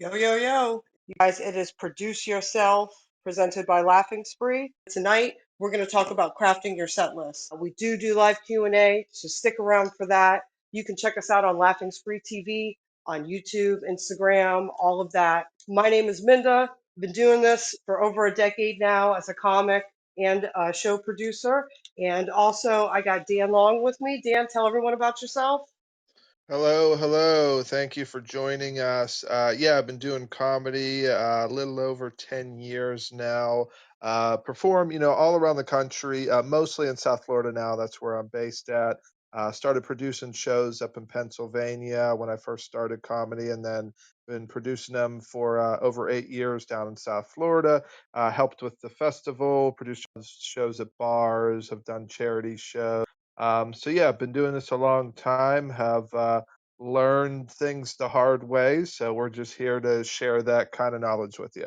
Yo, yo, yo. You guys, it is Produce Yourself, presented by Laughing Spree. Tonight, we're going to talk about crafting your set list. We do live Q&A, so stick around for that. You can check us out on Laughing Spree TV, on YouTube, Instagram, all of that. My name is Minda. I've been doing this for over a decade now as a comic and a show producer. And also, I got Dan Long with me. Dan, tell everyone about yourself. Hello, hello. Thank you for joining us. Yeah, I've been doing comedy a little over 10 years now. Perform, all around the country, mostly in South Florida now. That's where I'm based at. Started producing shows up in Pennsylvania when I first started comedy, and then been producing them for over 8 years down in South Florida. Helped with the festival, produced shows at bars, have done charity shows. So yeah, I've been doing this a long time, have learned things the hard way. So we're just here to share that kind of knowledge with you.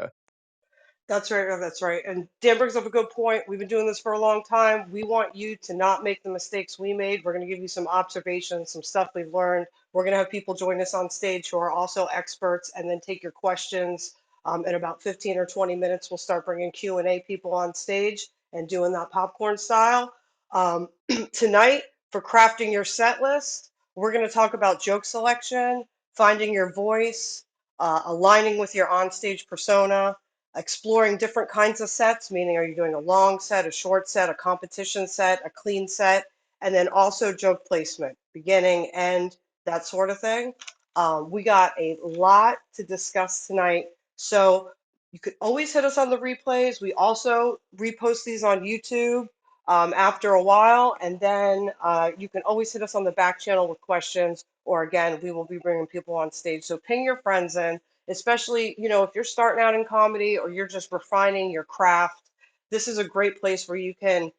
That's right. That's right. And Dan brings up a good point. We've been doing this for a long time. We want you to not make the mistakes we made. We're going to give you some observations, some stuff we've learned. We're going to have people join us on stage who are also experts, and then take your questions. In about 15 or 20 minutes, we'll start bringing Q&A people on stage and doing that popcorn style. Um, Tonight, for crafting your set list, we're going to talk about joke selection, finding your voice, aligning with your onstage persona, exploring different kinds of sets, meaning are you doing a long set, a short set, a competition set, a clean set, and then also joke placement, beginning, end, that sort of thing. We got a lot to discuss tonight. So you could always hit us on the replays. We also repost these on YouTube after a while, and then you can always hit us on the back channel with questions, or again, we will be bringing people on stage. So ping your friends in, especially, if you're starting out in comedy or you're just refining your craft. This is a great place where you can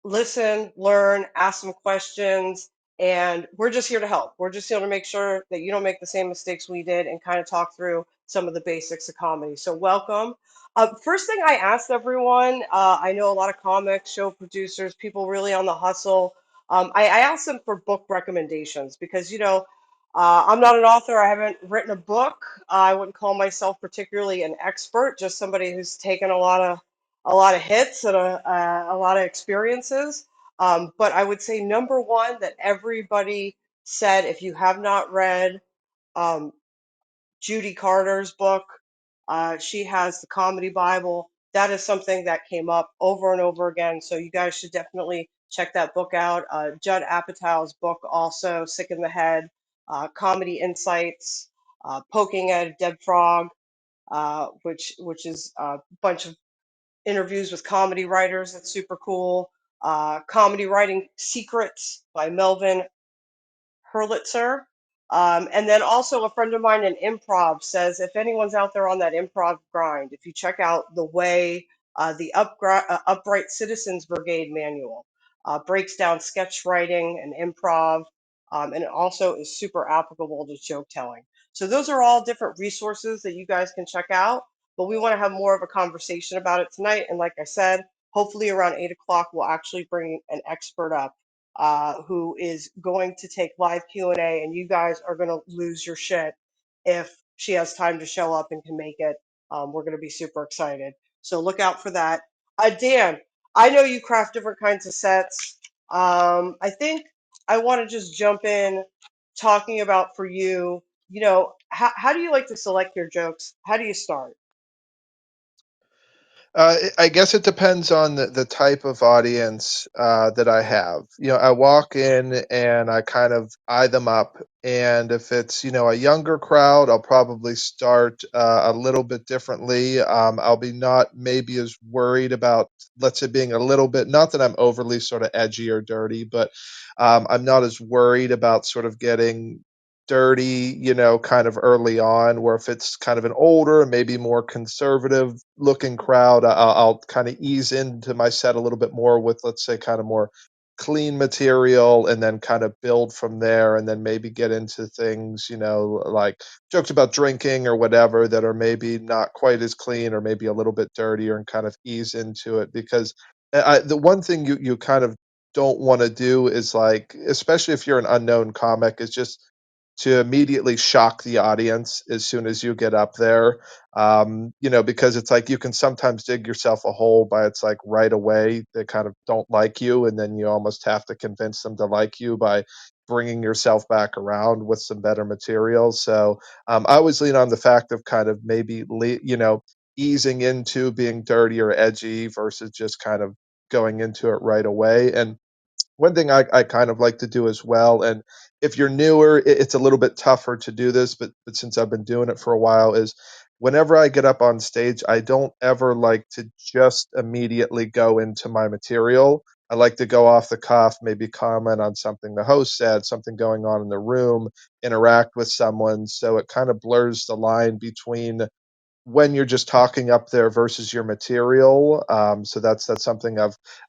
listen, learn, ask some questions, and we're just here to help. We're just here to make sure that you don't make the same mistakes we did and kind of talk through some of the basics of comedy. So, welcome. First thing I asked everyone, I know a lot of comics, show producers, people really on the hustle. I asked them for book recommendations because, I'm not an author. I haven't written a book. I wouldn't call myself particularly an expert, just somebody who's taken a lot of hits and a lot of experiences. But I would say number one that everybody said, if you have not read um, Judy Carter's book, she has the Comedy Bible. That is something that came up over and over again. So you guys should definitely check that book out. Judd Apatow's book also, Sick in the Head, Comedy Insights, Poking at a Dead Frog, which is a bunch of interviews with comedy writers. That's super cool. Comedy Writing Secrets by Melvin Hurlitzer. And then also a friend of mine in improv says if anyone's out there on that improv grind, if you check out the way Upright Citizens Brigade manual breaks down sketch writing and improv, and it also is super applicable to joke telling. So those are all different resources that you guys can check out. But we want to have more of a conversation about it tonight. And like I said, hopefully around 8 o'clock, we'll actually bring an expert up who is going to take live Q&A, and you guys are going to lose your shit if she has time to show up and can make it. We're going to be super excited. So look out for that. Dan, I know you craft different kinds of sets. I think I want to just jump in talking about for you, how do you like to select your jokes? How do you start? I guess it depends on the type of audience that I have. I walk in and I kind of eye them up. And if it's, a younger crowd, I'll probably start a little bit differently. I'll be not maybe as worried about, let's say, being a little bit, not that I'm overly sort of edgy or dirty, but I'm not as worried about sort of getting dirty, kind of early on, where if it's kind of an older, maybe more conservative looking crowd, I'll kind of ease into my set a little bit more with, let's say, kind of more clean material and then kind of build from there and then maybe get into things, like jokes about drinking or whatever that are maybe not quite as clean or maybe a little bit dirtier and kind of ease into it because the one thing you kind of don't want to do is like, especially if you're an unknown comic, is just to immediately shock the audience as soon as you get up there. Because it's like you can sometimes dig yourself a hole by it's like right away they kind of don't like you, and then you almost have to convince them to like you by bringing yourself back around with some better material. So I always lean on the fact of kind of maybe easing into being dirty or edgy versus just kind of going into it right away. And one thing I kind of like to do as well, and if you're newer, it's a little bit tougher to do this, but since I've been doing it for a while, is whenever I get up on stage, I don't ever like to just immediately go into my material. I like to go off the cuff, maybe comment on something the host said, something going on in the room, interact with someone, so it kind of blurs the line between when you're just talking up there versus your material. So that's something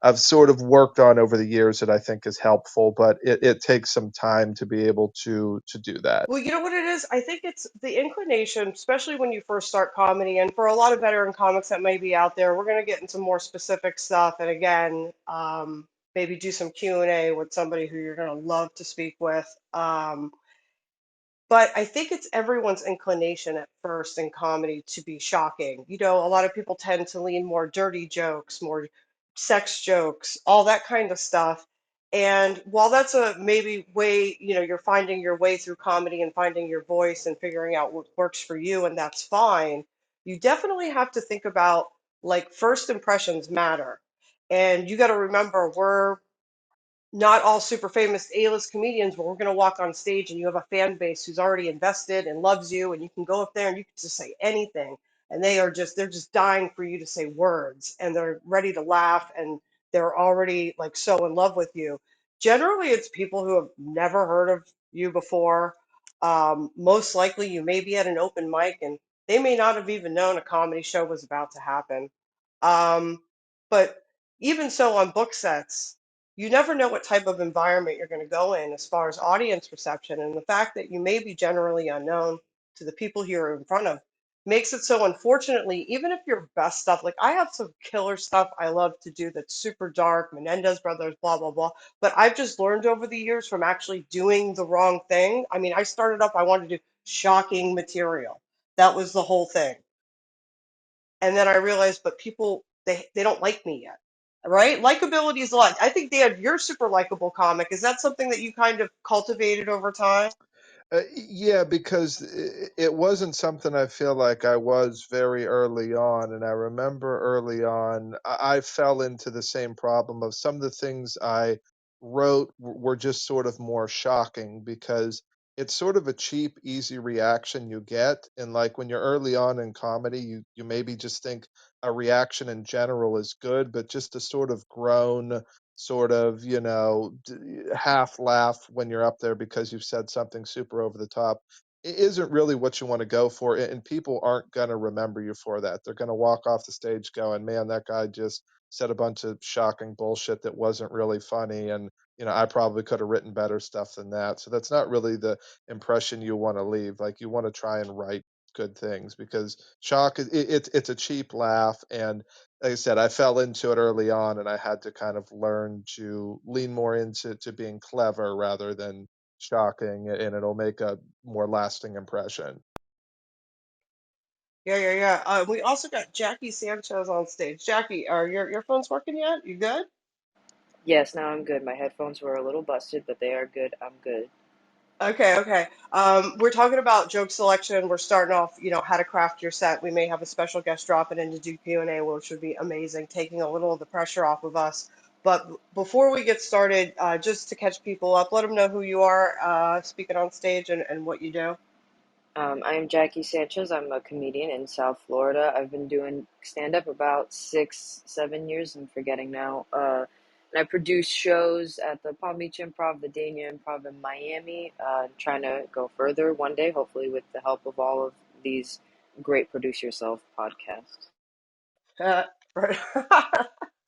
I've sort of worked on over the years that I think is helpful, but it takes some time to be able to do that. Well, you know what it is? I think it's the inclination, especially when you first start comedy. And for a lot of veteran comics that may be out there, we're going to get into more specific stuff. And again, maybe do some Q&A with somebody who you're going to love to speak with. But I think it's everyone's inclination at first in comedy to be shocking. You know, a lot of people tend to lean more dirty jokes, more sex jokes, all that kind of stuff. And while that's a maybe way, you're finding your way through comedy and finding your voice and figuring out what works for you, and that's fine, you definitely have to think about like first impressions matter. And you got to remember, we're not all super famous A-list comedians, but we're going to walk on stage and you have a fan base who's already invested and loves you, and you can go up there and you can just say anything, and they're just dying for you to say words, and they're ready to laugh, and they're already like so in love with you. Generally, it's people who have never heard of you before. Most likely, you may be at an open mic and they may not have even known a comedy show was about to happen. Um, but even so, on book sets, you never know what type of environment you're going to go in as far as audience reception. And the fact that you may be generally unknown to the people you're in front of makes it so, unfortunately, even if your best stuff, like I have some killer stuff I love to do that's super dark, Menendez Brothers, blah, blah, blah. But I've just learned over the years from actually doing the wrong thing. I mean, I started up, I wanted to do shocking material. That was the whole thing. And then I realized, but people, they don't like me yet, right? Likability is a lot. I think, Dan, you're super likable comic. Is that something that you kind of cultivated over time? Yeah, because it wasn't something I feel like I was very early on. And I remember early on, I fell into the same problem of some of the things I wrote were just sort of more shocking because it's sort of a cheap, easy reaction you get. And like when you're early on in comedy, you maybe just think a reaction in general is good, but just a sort of groan, sort of, half laugh when you're up there because you've said something super over the top isn't really what you want to go for. And people aren't going to remember you for that. They're going to walk off the stage going, man, that guy just said a bunch of shocking bullshit that wasn't really funny. And, I probably could have written better stuff than that. So that's not really the impression you want to leave. Like, you want to try and write good things because shock is it's a cheap laugh. And like I said, I fell into it early on, and I had to kind of learn to lean more into being clever rather than shocking, and it'll make a more lasting impression. Yeah, yeah, yeah. We also got Jackie Sanchez on stage. Jackie, are your earphones working yet? You good? Yes, now I'm good. My headphones were a little busted, but they are good. I'm good. Okay, okay. We're talking about joke selection. We're starting off, how to craft your set. We may have a special guest dropping in to do Q&A, which would be amazing, taking a little of the pressure off of us. But before we get started, just to catch people up, let them know who you are speaking on stage and what you do. I am Jackie Sanchez. I'm a comedian in South Florida. I've been doing stand up about 6, 7 years. I'm forgetting now. And I produce shows at the Palm Beach Improv, the Dania Improv in Miami. Trying to go further one day, hopefully, with the help of all of these great Produce Yourself podcasts. Right.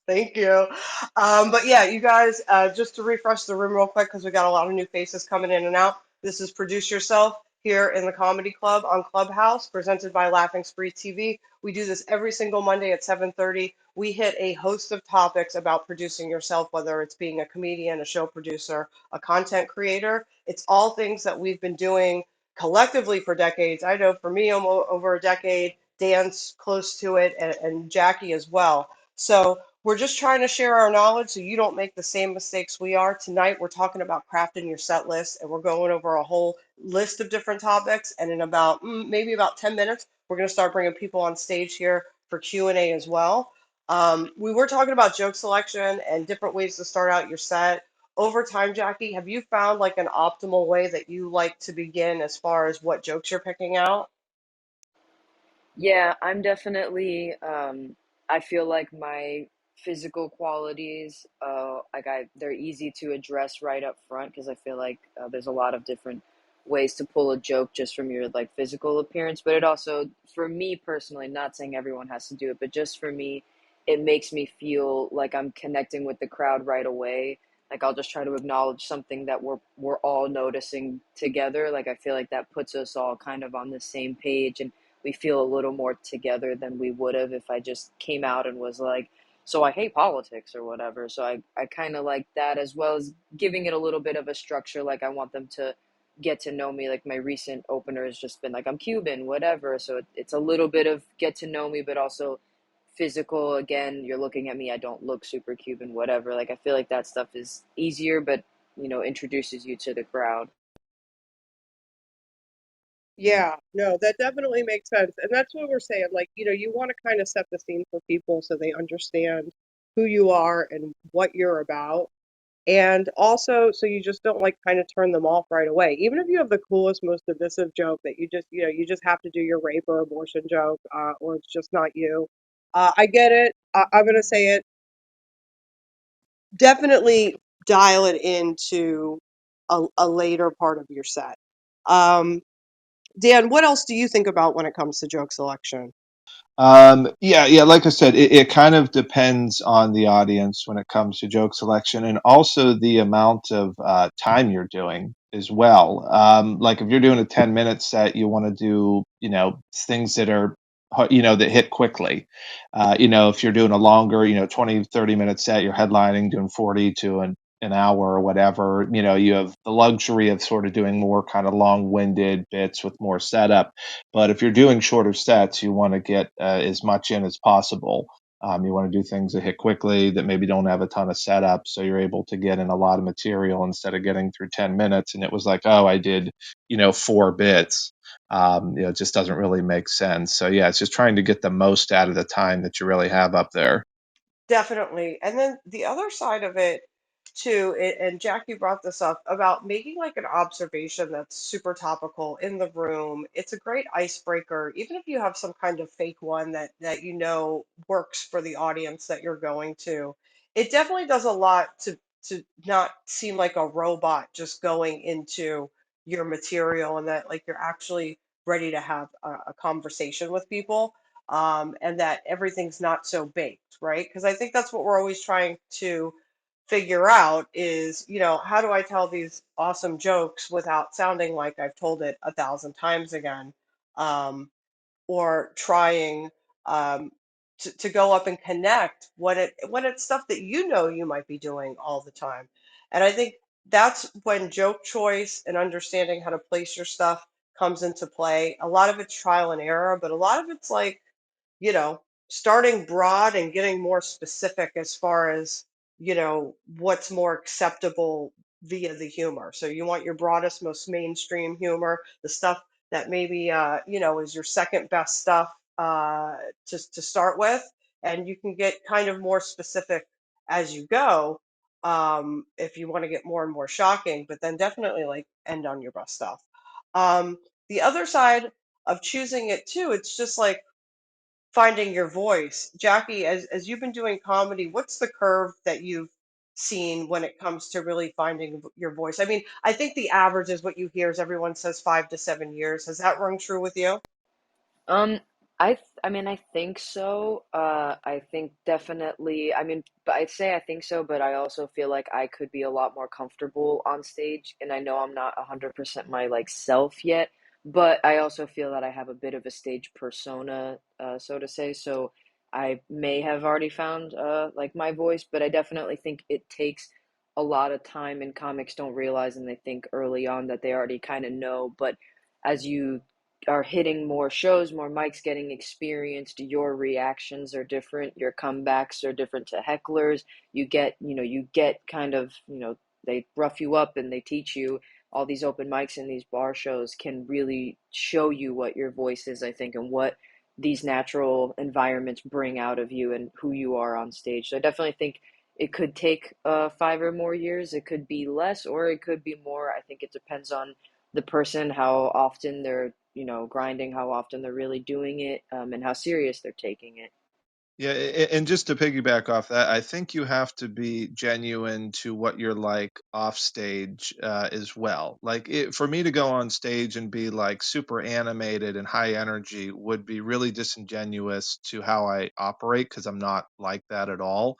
Thank you. But yeah, you guys, just to refresh the room real quick, because we got a lot of new faces coming in and out. This is Produce Yourself. here in the Comedy Club on Clubhouse, presented by Laughing Spree TV. We do this every single Monday at 7:30. We hit a host of topics about producing yourself, whether it's being a comedian, a show producer, a content creator. It's all things that we've been doing collectively for decades. I know for me, over a decade, Dan's close to it, and Jackie as well. So we're just trying to share our knowledge so you don't make the same mistakes we are. Tonight, we're talking about crafting your set list, and we're going over a whole list of different topics. And in about maybe about 10 minutes, we're going to start bringing people on stage here for Q&A as well. We were talking about joke selection and different ways to start out your set. Over time, Jackie, have you found like an optimal way that you like to begin as far as what jokes you're picking out? Yeah, I'm definitely I feel like my physical qualities they're easy to address right up front because I feel like there's a lot of different ways to pull a joke just from your like physical appearance, but it also for me personally, not saying everyone has to do it, but just for me, it makes me feel like I'm connecting with the crowd right away. Like I'll just try to acknowledge something that we're all noticing together. Like I feel like that puts us all kind of on the same page and we feel a little more together than we would have if I just came out and was like, so I hate politics or whatever. So I kind of like that as well as giving it a little bit of a structure. Like I want them to get to know me. Like my recent opener has just been like, I'm Cuban, whatever. So it's a little bit of get to know me, but also physical. Again, you're looking at me. I don't look super Cuban, whatever. Like I feel like that stuff is easier, but introduces you to the crowd. Yeah, no, that definitely makes sense. And that's what we're saying. Like, you want to kind of set the scene for people so they understand who you are and what you're about. And also, so you just don't like kind of turn them off right away. Even if you have the coolest, most divisive joke that you just have to do your rape or abortion joke, or it's just not you. I get it. I'm going to say it. Definitely dial it into a later part of your set. Um, Dan, what else do you think about when it comes to joke selection? Yeah. Like I said, it kind of depends on the audience when it comes to joke selection, and also the amount of time you're doing as well. Like if you're doing a 10-minute set, you want to do things that are that hit quickly. If you're doing a longer 20-30 minute set, you're headlining doing 40 to an hour or whatever. You have the luxury of sort of doing more kind of long-winded bits with more setup. But if you're doing shorter sets, you want to get as much in as possible. You want to do things that hit quickly, that maybe don't have a ton of setup, so you're able to get in a lot of material instead of getting through 10 minutes. And it was like, oh, I did, 4 bits. It just doesn't really make sense. So yeah, it's just trying to get the most out of the time that you really have up there. Definitely. And then the other side of it too, and Jackie brought this up about making like an observation that's super topical in the room. It's a great icebreaker, even if you have some kind of fake one that works for the audience that you're going to. It definitely does a lot to not seem like a robot just going into your material and that like you're actually ready to have a conversation with people, and that everything's not so baked, right? Because I think that's what we're always trying to figure out is, how do I tell these awesome jokes without sounding like I've told it 1,000 times again? Um, or trying to go up and connect when it's stuff that you might be doing all the time. And I think that's when joke choice and understanding how to place your stuff comes into play. A lot of it's trial and error, but a lot of it's like, you know, starting broad and getting more specific as far as, what's more acceptable via the humor. So you want your broadest, most mainstream humor, the stuff that maybe, is your second best stuff to start with. And you can get kind of more specific as you go, if you want to get more and more shocking, but then definitely like end on your best stuff. The other side of choosing it too, it's just like finding your voice. Jackie, as you've been doing comedy, what's the curve that you've seen when it comes to really finding your voice? I mean, I think the average is what you hear is everyone says 5 to 7 years. Has that rung true with you? Um, I mean, I think so. I think definitely. I mean, but I'd say I think so, but I also feel like I could be a lot more comfortable on stage, and I know I'm not 100% my like self yet, but I also feel that I have a bit of a stage persona, so to say. So I may have already found like my voice, but I definitely think it takes a lot of time, and comics don't realize, and they think early on that they already kind of know. But as you are hitting more shows, more mics, getting experienced, your reactions are different, your comebacks are different to hecklers. You get kind of, they rough you up and they teach you. All these open mics and these bar shows can really show you what your voice is, I think, and what these natural environments bring out of you and who you are on stage. So I definitely think it could take 5 or more years. It could be less, or it could be more. I think it depends on the person, how often they're, grinding, how often they're really doing it, and how serious they're taking it. Yeah, and just to piggyback off that, I think you have to be genuine to what you're like off stage as well. Like for me to go on stage and be like super animated and high energy would be really disingenuous to how I operate because I'm not like that at all.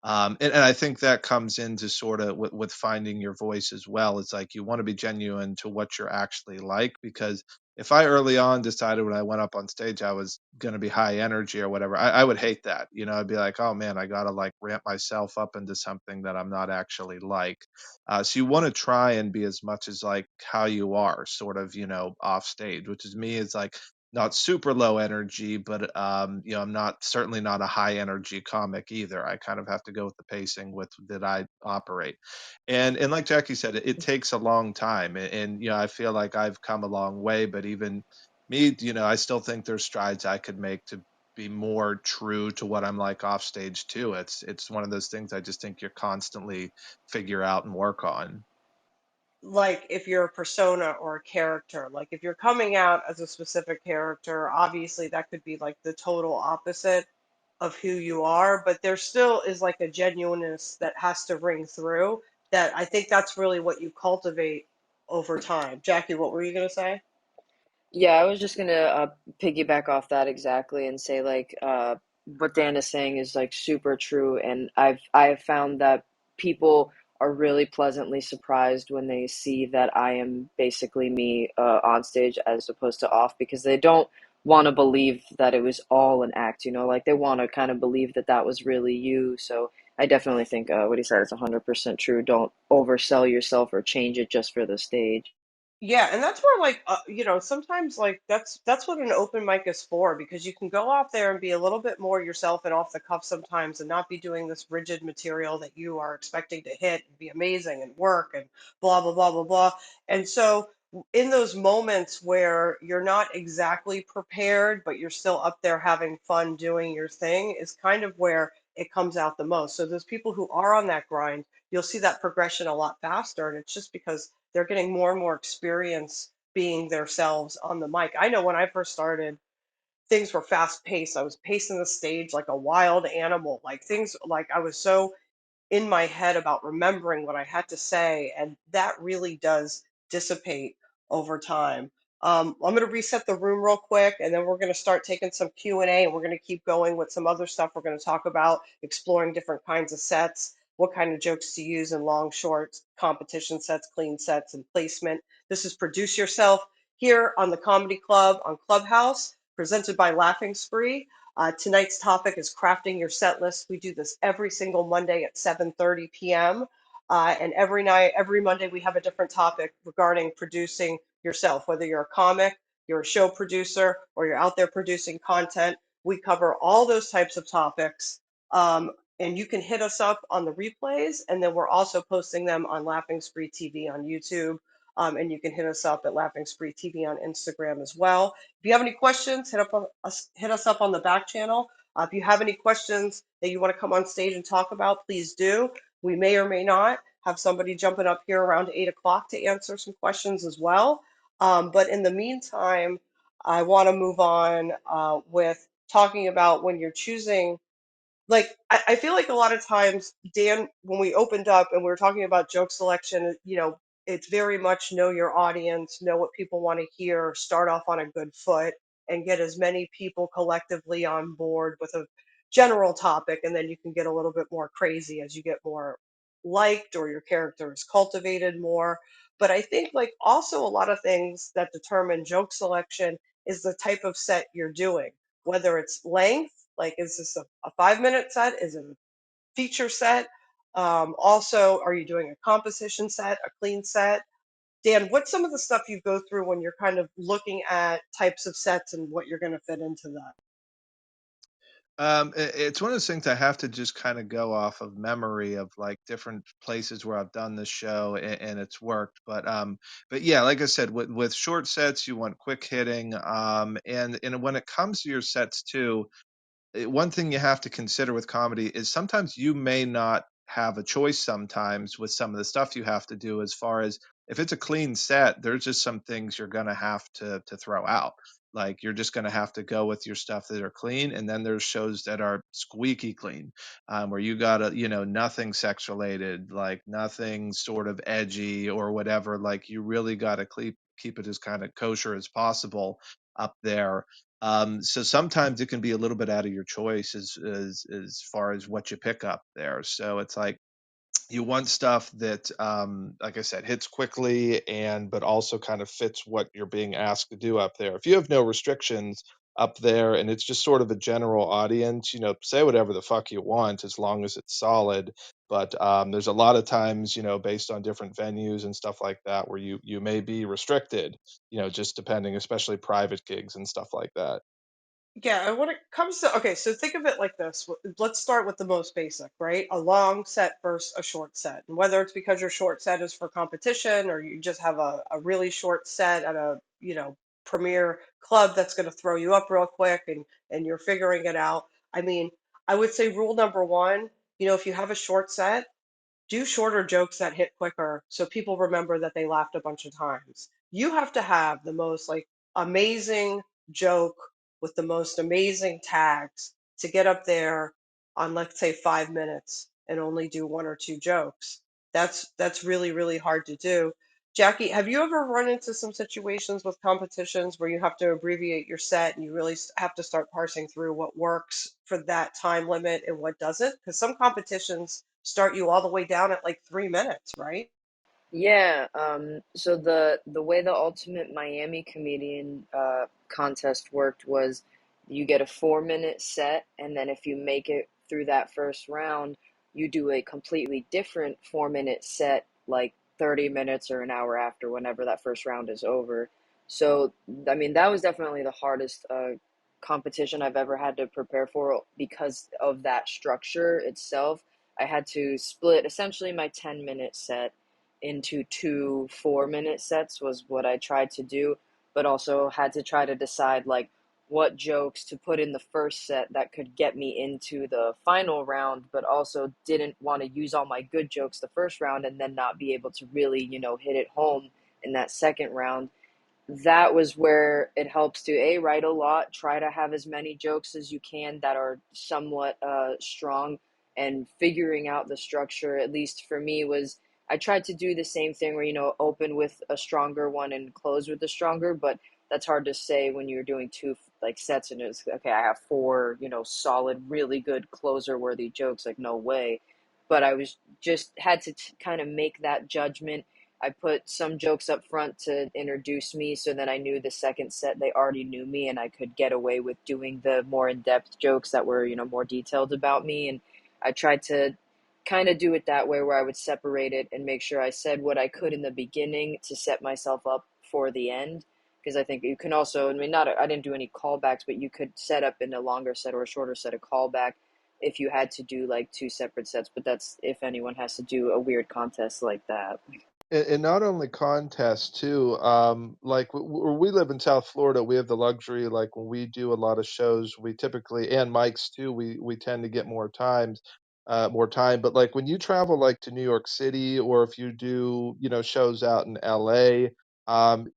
And I think that comes into sort of with finding your voice as well. It's like you want to be genuine to what you're actually like because if I early on decided when I went up on stage I was going to be high energy or whatever, I would hate that. You know, I'd be like, oh man, I got to like ramp myself up into something that I'm not actually like. So you want to try and be as much as like how you are, sort of, off stage, which is me is like not super low energy, but I'm not certainly not a high energy comic either. I kind of have to go with the pacing with that I operate. And like Jackie said, it takes a long time. And I feel like I've come a long way, but even me, I still think there's strides I could make to be more true to what I'm like off stage too. It's one of those things I just think you're constantly figure out and work on. Like if you're a persona or a character, like if you're coming out as a specific character, obviously that could be like the total opposite of who you are, but there still is like a genuineness that has to ring through, that I think that's really what you cultivate over time. Jackie, what were you going to say? Yeah, I was just gonna piggyback off that exactly and say like what Dan is saying is like super true, and I have found that people are really pleasantly surprised when they see that I am basically me on stage as opposed to off, because they don't want to believe that it was all an act, like they want to kind of believe that that was really you. So I definitely think what he said is 100% true. Don't oversell yourself or change it just for the stage. Yeah, and that's where like sometimes like that's what an open mic is for, because you can go off there and be a little bit more yourself and off the cuff sometimes and not be doing this rigid material that you are expecting to hit and be amazing and work and blah blah blah blah blah. And so in those moments where you're not exactly prepared but you're still up there having fun doing your thing is kind of where it comes out the most. So those people who are on that grind, you'll see that progression a lot faster, and it's just because they're getting more and more experience being themselves on the mic. I know when I first started, things were fast paced. I was pacing the stage like a wild animal. Like things like I was so in my head about remembering what I had to say, and that really does dissipate over time. I'm going to reset the room real quick, and then we're going to start taking some Q&A, and we're going to keep going with some other stuff. We're going to talk about exploring different kinds of sets, what kind of jokes to use in long, short, competition sets, clean sets, and placement. This is Produce Yourself here on the Comedy Club on Clubhouse, presented by Laughing Spree. Tonight's topic is crafting your set list. We do this every single Monday at 7:30 p.m. And every night, every Monday, we have a different topic regarding producing yourself. Whether you're a comic, you're a show producer, or you're out there producing content, we cover all those types of topics. And you can hit us up on the replays, and then we're also posting them on Laughing Spree TV on YouTube. And you can hit us up at Laughing Spree TV on Instagram as well. If you have any questions, hit us up on the back channel. If you have any questions that you want to come on stage and talk about, please do. We may or may not have somebody jumping up here around 8 o'clock to answer some questions as well. But in the meantime, I want to move on with talking about when you're choosing, like I feel like a lot of times, Dan, when we opened up and we were talking about joke selection, it's very much know your audience, know what people want to hear, start off on a good foot, and get as many people collectively on board with a general topic, and then you can get a little bit more crazy as you get more. liked or your character is cultivated more. But I think like also a lot of things that determine joke selection is the type of set you're doing, whether it's length, like is this a 5 minute set? Is it a feature set? Also, are you doing a composition set, a clean set? Dan, what's some of the stuff you go through when you're kind of looking at types of sets and what you're going to fit into that? It's one of those things I have to just kind of go off of memory of like different places where I've done this show and it's worked. But yeah, like I said, with short sets, you want quick hitting. And when it comes to your sets too, one thing you have to consider with comedy is sometimes you may not have a choice sometimes with some of the stuff you have to do as far as if it's a clean set, there's just some things you're going to have to throw out. Like you're just going to have to go with your stuff that are clean, and then there's shows that are squeaky clean, where you gotta, nothing sex related, like nothing sort of edgy or whatever. Like you really gotta keep it as kind of kosher as possible up there. So sometimes it can be a little bit out of your choice as far as what you pick up there. So it's like you want stuff that, like I said, hits quickly and but also kind of fits what you're being asked to do up there. If you have no restrictions up there and it's just sort of a general audience, say whatever the fuck you want as long as it's solid. But there's a lot of times, based on different venues and stuff like that, where you may be restricted, just depending, especially private gigs and stuff like that. Yeah, and when it comes to, okay, so think of it like this. Let's start with the most basic, right? A long set versus a short set. And whether it's because your short set is for competition or you just have a really short set at a, premier club that's going to throw you up real quick and you're figuring it out. I mean, I would say rule number one, if you have a short set, do shorter jokes that hit quicker so people remember that they laughed a bunch of times. You have to have the most like amazing joke with the most amazing tags to get up there on, let's say, 5 minutes and only do one or two jokes. That's really, really hard to do. Jackie, have you ever run into some situations with competitions where you have to abbreviate your set and you really have to start parsing through what works for that time limit and what doesn't? Because some competitions start you all the way down at like 3 minutes, right? Yeah, so the way the Ultimate Miami Comedian contest worked was you get a 4 minute set, and then if you make it through that first round, you do a completely different 4 minute set, like 30 minutes or an hour after, whenever that first round is over. So, I mean, that was definitely the hardest competition I've ever had to prepare for because of that structure itself. I had to split essentially my 10-minute set into two 4 minute sets was what I tried to do, but also had to try to decide like what jokes to put in the first set that could get me into the final round, but also didn't want to use all my good jokes the first round and then not be able to really, hit it home in that second round. That was where it helps to write a lot, try to have as many jokes as you can that are somewhat strong, and figuring out the structure, at least for me, was I tried to do the same thing where open with a stronger one and close with a stronger, but that's hard to say when you're doing two like sets and it's okay, I have four solid really good closer worthy jokes, like no way. But I was just had to kind of make that judgment. I put some jokes up front to introduce me so that I knew the second set they already knew me and I could get away with doing the more in-depth jokes that were, more detailed about me. And I tried to kind of do it that way where I would separate it and make sure I said what I could in the beginning to set myself up for the end. Because I think you can also, I mean, not, I didn't do any callbacks, but you could set up in a longer set or a shorter set a callback if you had to do like two separate sets. But that's if anyone has to do a weird contest like that. And not only contests too, like where we live in South Florida, we have the luxury, like when we do a lot of shows, we typically, and mics too, we tend to get more time. But like when you travel like to New York City, or if you do, shows out in LA,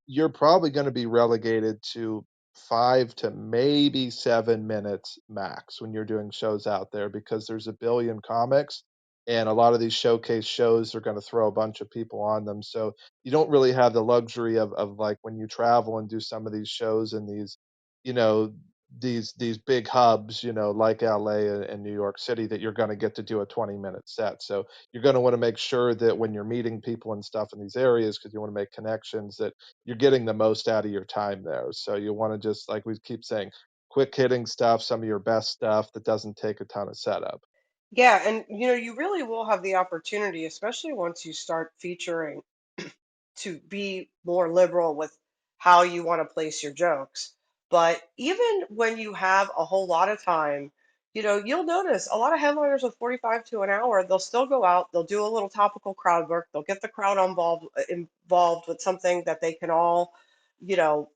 you're probably going to be relegated to 5 to maybe 7 minutes max when you're doing shows out there because there's a billion comics and a lot of these showcase shows are going to throw a bunch of people on them, so you don't really have the luxury of like when you travel and do some of these shows in these, you know these big hubs, like LA and New York City, that you're going to get to do a 20-minute set. So you're going to want to make sure that when you're meeting people and stuff in these areas, because you want to make connections, that you're getting the most out of your time there. So you want to just, like we keep saying, quick hitting stuff, some of your best stuff that doesn't take a ton of setup. Yeah, and you really will have the opportunity, especially once you start featuring, to be more liberal with how you want to place your jokes. But even when you have a whole lot of time, you'll notice a lot of headliners with 45 to an hour, they'll still go out, they'll do a little topical crowd work, they'll get the crowd involved with something that they can all,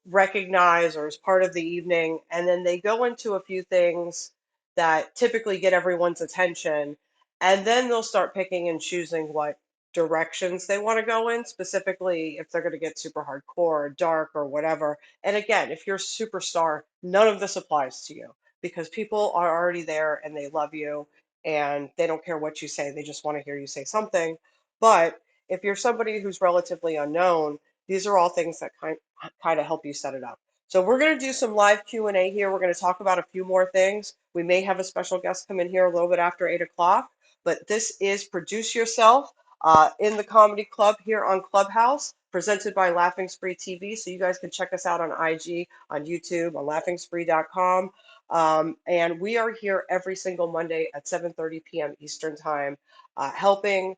recognize or as part of the evening, and then they go into a few things that typically get everyone's attention, and then they'll start picking and choosing what directions they want to go in, specifically if they're going to get super hardcore or dark or whatever. And again, if you're a superstar, none of this applies to you because people are already there and they love you and they don't care what you say. They just want to hear you say something. But if you're somebody who's relatively unknown, these are all things that kind of help you set it up. So we're going to do some live Q&A here. We're going to talk about a few more things. We may have a special guest come in here a little bit after 8 o'clock, but this is Produce Yourself in the Comedy Club here on Clubhouse, presented by Laughing Spree TV. So you guys can check us out on IG, on YouTube, on laughingspree.com. And we are here every single Monday at 7:30 p.m. Eastern Time, helping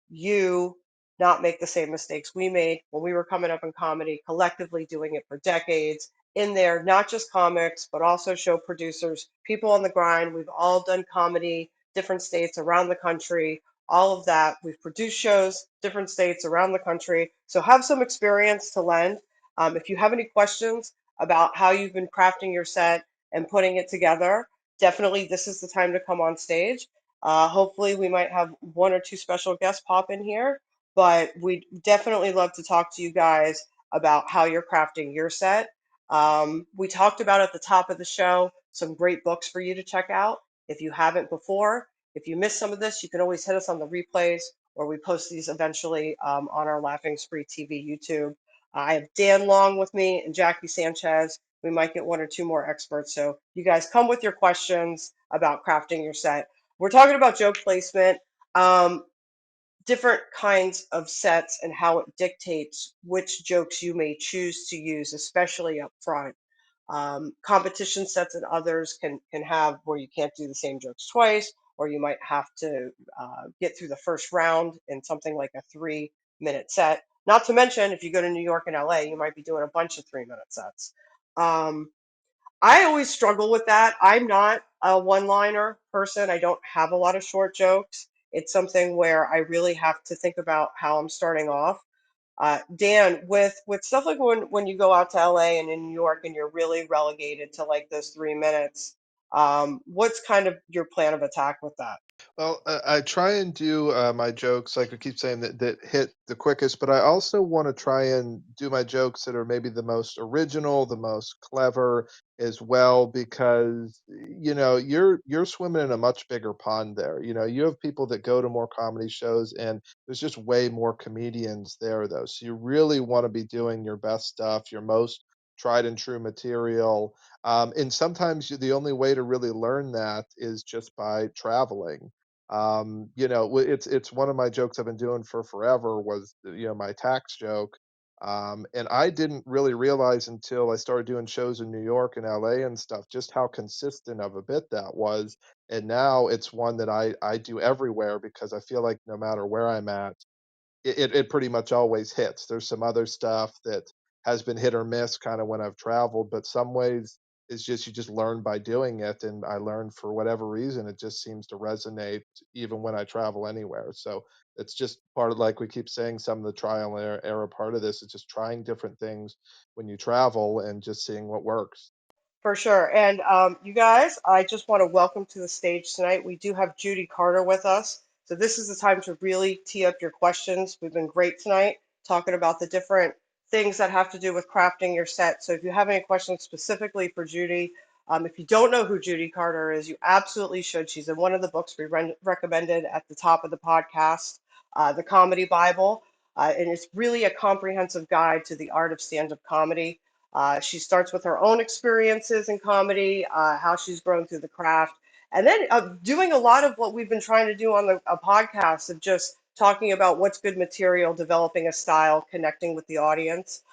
you not make the same mistakes we made when we were coming up in comedy, collectively doing it for decades. In there, not just comics, but also show producers, people on the grind. We've all done comedy, different states around the country, all of that. We've produced shows, different states around the country. So have some experience to lend. If you have any questions about how you've been crafting your set and putting it together, definitely this is the time to come on stage. Hopefully, we might have one or two special guests pop in here, but we'd definitely love to talk to you guys about how you're crafting your set. We talked about at the top of the show some great books for you to check out if you haven't before. If you missed some of this, you can always hit us on the replays, or we post these eventually on our Laughing Spree TV YouTube. I have Dan Long with me and Jackie Sanchez. We might get one or two more experts. So you guys come with your questions about crafting your set. We're talking about joke placement, um, different kinds of sets, and how it dictates which jokes you may choose to use, especially up front. Competition sets and others can have where you can't do the same jokes twice, or you might have to get through the first round in something like a 3 minute set. Not to mention, if you go to New York and LA, you might be doing a bunch of 3 minute sets. Um, I always struggle with that. I'm not a one-liner person. I don't have a lot of short jokes. It's something where I really have to think about how I'm starting off. Dan, with stuff like when you go out to LA and in New York and you're really relegated to like those 3 minutes, what's kind of your plan of attack with that? Well, I try and do my jokes, like I keep saying, that hit the quickest, but I also want to try and do my jokes that are maybe the most original, the most clever as well, because you're swimming in a much bigger pond there. You have people that go to more comedy shows, and there's just way more comedians there, though. So you really want to be doing your best stuff, your most tried and true material. And sometimes the only way to really learn that is just by traveling. It's one of my jokes I've been doing for forever, was my tax joke. And I didn't really realize until I started doing shows in New York and LA and stuff, just how consistent of a bit that was. And now it's one that I do everywhere, because I feel like no matter where I'm at, it pretty much always hits. There's some other stuff that has been hit or miss kind of when I've traveled, but some ways it's just, you just learn by doing it. And I learned, for whatever reason, it just seems to resonate even when I travel anywhere. So it's just part of, like we keep saying, some of the trial and error part of this is just trying different things when you travel and just seeing what works. For sure. And you guys, I just want to welcome to the stage tonight. We do have Judy Carter with us. So this is the time to really tee up your questions. We've been great tonight talking about the different things that have to do with crafting your set. So if you have any questions specifically for Judy, if you don't know who Judy Carter is, you absolutely should. She's in one of the books we recommended at the top of the podcast, The Comedy Bible. And it's really a comprehensive guide to the art of stand-up comedy. She starts with her own experiences in comedy, how she's grown through the craft, and then doing a lot of what we've been trying to do on a podcast of just talking about what's good material, developing a style, connecting with the audience.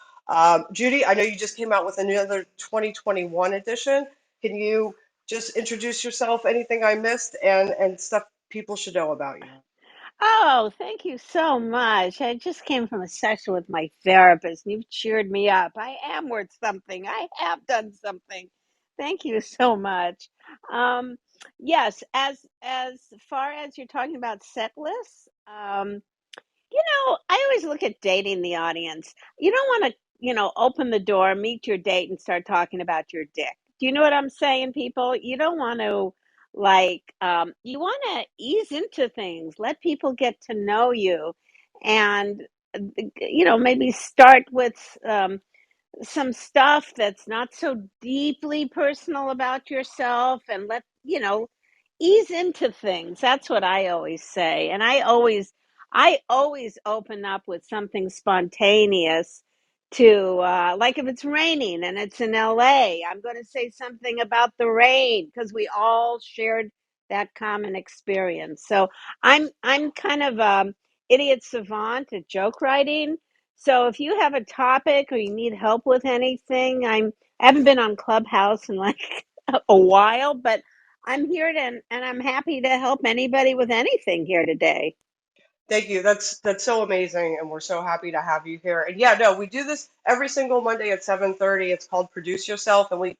Judy, I know you just came out with another 2021 edition. Can you just introduce yourself, anything I missed, and stuff people should know about you? Oh, thank you so much. I just came from a session with my therapist, and you've cheered me up. I am worth something. I have done something. Thank you so much. Um, yes, as far as you're talking about set lists, I always look at dating the audience. You don't want to, open the door, meet your date, and start talking about your dick. Do you know what I'm saying, people? You don't want to, you want to ease into things, let people get to know you, and, maybe start with, some stuff that's not so deeply personal about yourself and ease into things. That's what I always say. And I always open up with something spontaneous to like if it's raining and it's in LA, I'm going to say something about the rain because we all shared that common experience. So I'm kind of idiot savant at joke writing, so if you have a topic or you need help with anything, I haven't been on Clubhouse in like a while, but I'm here to and I'm happy to help anybody with anything here today. Thank you. That's so amazing, and we're so happy to have you here. And yeah, no, we do this every single Monday at 7:30. It's called Produce Yourself, and we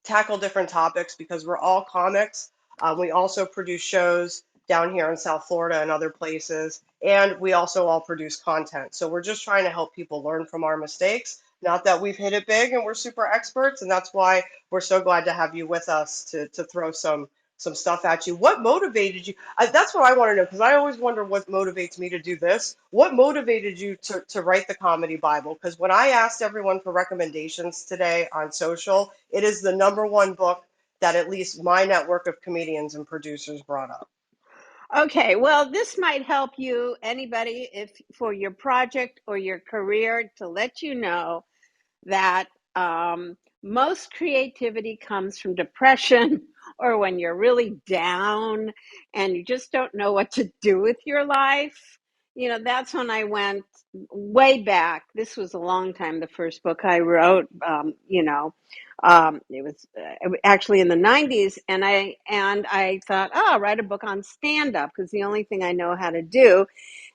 tackle different topics because we're all comics. We also produce shows down here in South Florida and other places, and we also all produce content. So we're just trying to help people learn from our mistakes. Not that we've hit it big and we're super experts, and that's why we're so glad to have you with us to throw some stuff at you. What motivated you? That's what I want to know because I always wonder what motivates me to do this. What motivated you to write the Comedy Bible? Because when I asked everyone for recommendations today on social, it is the number one book that at least my network of comedians and producers brought up. Okay, well, this might help you, anybody, if for your project or your career, to let you know that most creativity comes from depression or when you're really down and you just don't know what to do with your life. That's when I went way back. This was a long time, the first book I wrote. It was actually in the 90s, and I thought, oh, I'll write a book on stand up because the only thing I know how to do.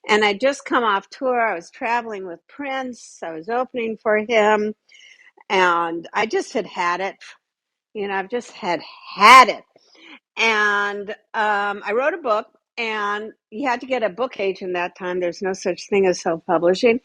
And I just come off tour. I was traveling with Prince. I was opening for him, and I just had it. I've just had it. And I wrote a book, and you had to get a book agent that time. There's no such thing as self publishing.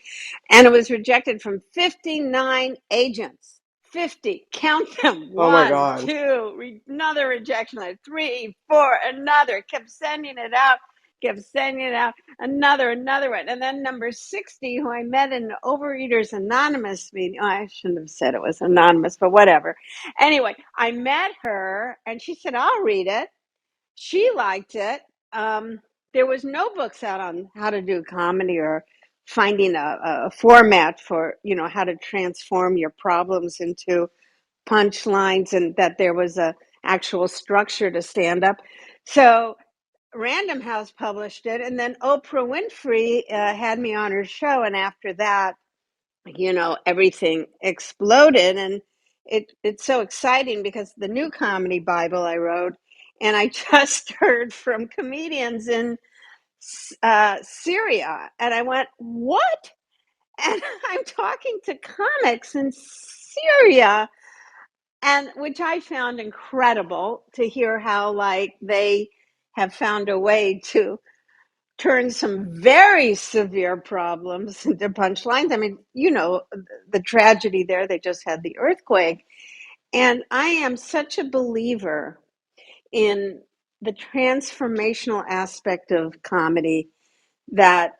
And it was rejected from 59 agents. 50, count them. Oh my One, God. two, another rejection, like three, four, another. Kept sending it out, kept sending it out, another one. And then number 60, who I met in Overeaters Anonymous meeting. Oh, I shouldn't have said it was anonymous, but whatever. Anyway, I met her, and she said, I'll read it. She liked it. Um, there was no books out on how to do comedy or finding a format for how to transform your problems into punchlines, and that there was a actual structure to stand up. So Random House published it, and then Oprah Winfrey had me on her show, and after that, everything exploded. And it's so exciting because the new Comedy Bible I wrote, and I just heard from comedians in Syria, and I went, what? And I'm talking to comics in Syria, and which I found incredible to hear how like they have found a way to turn some very severe problems into punchlines. I mean, the tragedy there, they just had the earthquake. And I am such a believer in the transformational aspect of comedy, that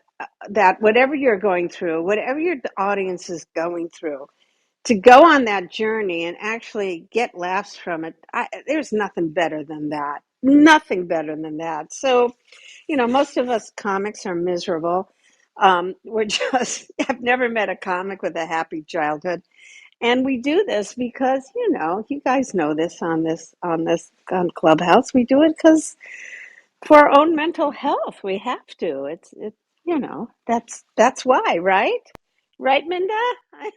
whatever you're going through, whatever your audience is going through, to go on that journey and actually get laughs from it, there's nothing better than that. Nothing better than that. So, most of us comics are miserable. We're just, I've never met a comic with a happy childhood. And we do this because, you guys know this on Clubhouse. We do it because for our own mental health, we have to. That's why, right? Right, Minda?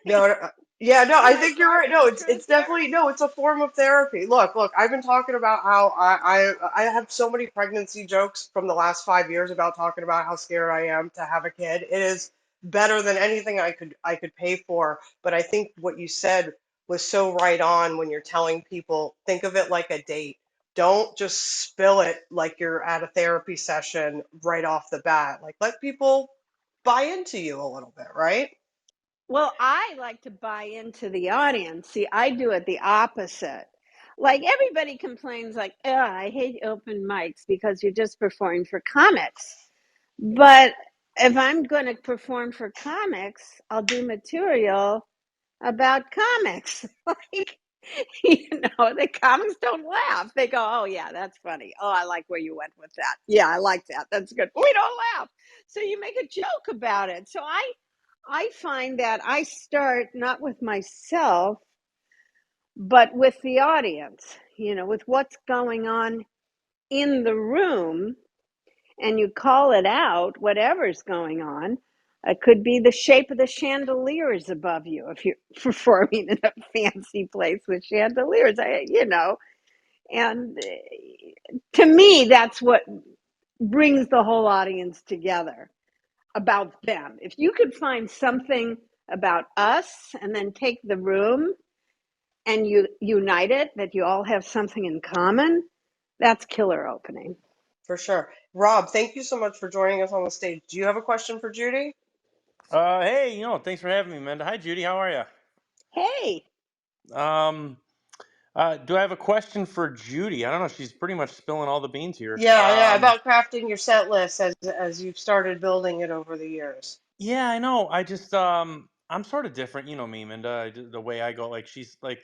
No, yeah, no, Am I I think you're right. talking No, the it's truth it's here? definitely no, it's a form of therapy. Look, I've been talking about how I have so many pregnancy jokes from the last 5 years about talking about how scared I am to have a kid. It is better than anything I could pay for. But I think what you said was so right on when you're telling people, think of it like a date. Don't just spill it like you're at a therapy session right off the bat. Like let people buy into you a little bit, right? Well, I like to buy into the audience. See, I do it the opposite. Like everybody complains, like, "Ugh, I hate open mics because you're just performing for comics." But if I'm going to perform for comics, I'll do material about comics. Like, the comics don't laugh. They go, "Oh yeah, that's funny. Oh, I like where you went with that. Yeah, I like that. That's good." We don't laugh. So you make a joke about it. So I find that I start not with myself, but with the audience, with what's going on in the room, and you call it out, whatever's going on. It could be the shape of the chandeliers above you if you're performing in a fancy place with chandeliers, and to me, that's what brings the whole audience together about them. If you could find something about us and then take the room and you unite it, that you all have something in common, that's killer opening. For sure. Rob, thank you so much for joining us on the stage. Do you have a question for Judy? Hey, thanks for having me, Minda. Hi, Judy. How are Hey, you? Do I have a question for Judy? I don't know. She's pretty much spilling all the beans here. Yeah, about crafting your set list as you've started building it over the years. Yeah, I know. I'm sort of different. You know me, Minda. The way I go, like she's like,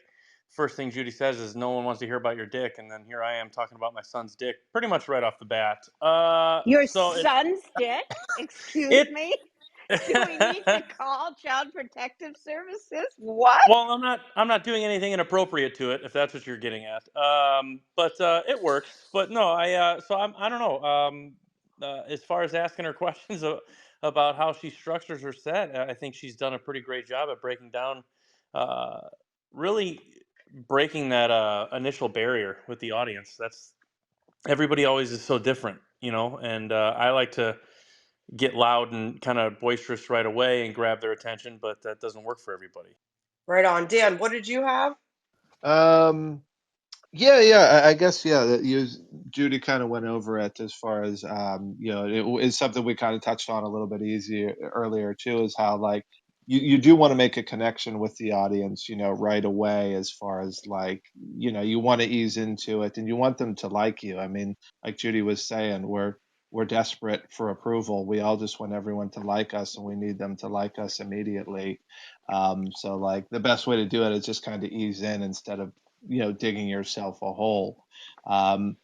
first thing Judy says is, "No one wants to hear about your dick," and then here I am talking about my son's dick, pretty much right off the bat. your So son's dick? Excuse it me? Do we need to call Child Protective Services? What? Well, I'm not doing anything inappropriate to it, if that's what you're getting at. But it works. But no, I don't know. As far as asking her questions about how she structures her set, I think she's done a pretty great job at breaking down, uh, really breaking that initial barrier with the audience. That's Everybody always is so different, and I like to get loud and kind of boisterous right away and grab their attention, but that doesn't work for everybody. Right on. Dan, what did you have? Um, yeah. I guess that Judy kind of went over it as far as it is something we kind of touched on a little bit easier earlier too, is how like you do want to make a connection with the audience, right away, as far as like you want to ease into it and you want them to like you. I mean, like Judy was saying, we're desperate for approval. We all just want everyone to like us, and we need them to like us immediately. So like the best way to do it is just kind of ease in instead of digging yourself a hole. um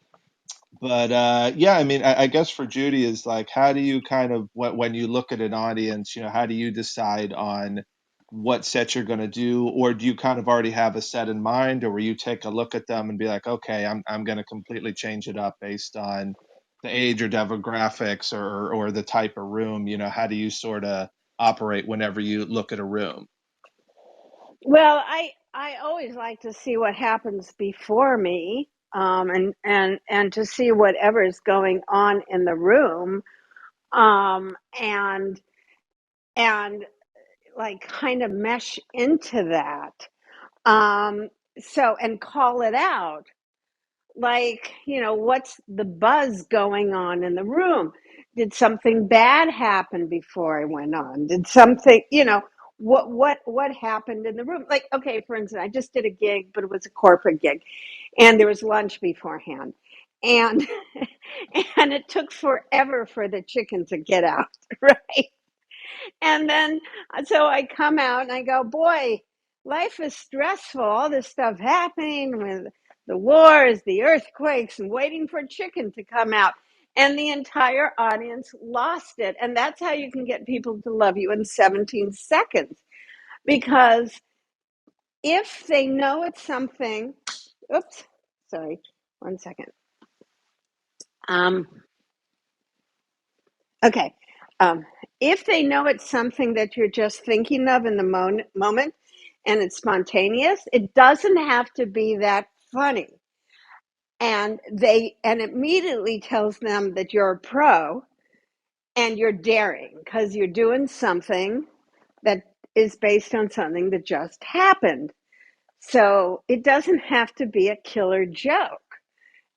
but yeah, I mean, I guess for Judy is like, how do you kind of, when you look at an audience, how do you decide on what set you're going to do, or do you kind of already have a set in mind, or will you take a look at them and be like, okay, I'm going to completely change it up based on the age or demographics, or the type of room? How do you sort of operate whenever you look at a room? Well, I always like to see what happens before me, and to see whatever is going on in the room, um, and and like kind of mesh into that. So and call it out. Like, what's the buzz going on in the room? Did something bad happen before I went on? Did something, what happened in the room? Like, okay, for instance, I just did a gig, but it was a corporate gig, and there was lunch beforehand. And and it took forever for the chicken to get out, right? And then so I come out and I go, boy, life is stressful. All this stuff happening with the wars, the earthquakes, and waiting for chicken to come out. And the entire audience lost it. And that's how you can get people to love you in 17 seconds. Because if they know it's something, oops, sorry, 1 second. Okay. Um, if they know it's something that you're just thinking of in the moment and it's spontaneous, it doesn't have to be that funny. And it immediately tells them that you're a pro and you're daring because you're doing something that is based on something that just happened. So it doesn't have to be a killer joke.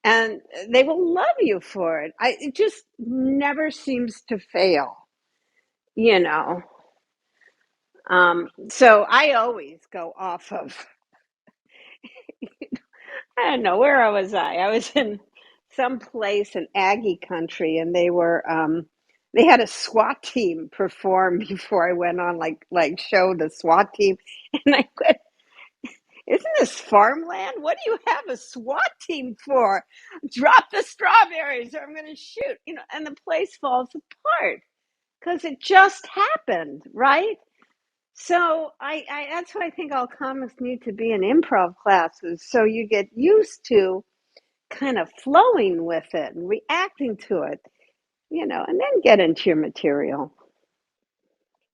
And they will love you for it. It just never seems to fail, you know. So I always go off of, I don't know, where was I? I was in some place in Aggie country, and they had a SWAT team perform before I went on, like show the SWAT team, and I went, isn't this farmland? What do you have a SWAT team for? Drop the strawberries, or I'm going to shoot, and the place falls apart because it just happened, right? So I that's what I think all comics need to be in improv classes, so you get used to kind of flowing with it and reacting to it, and then get into your material.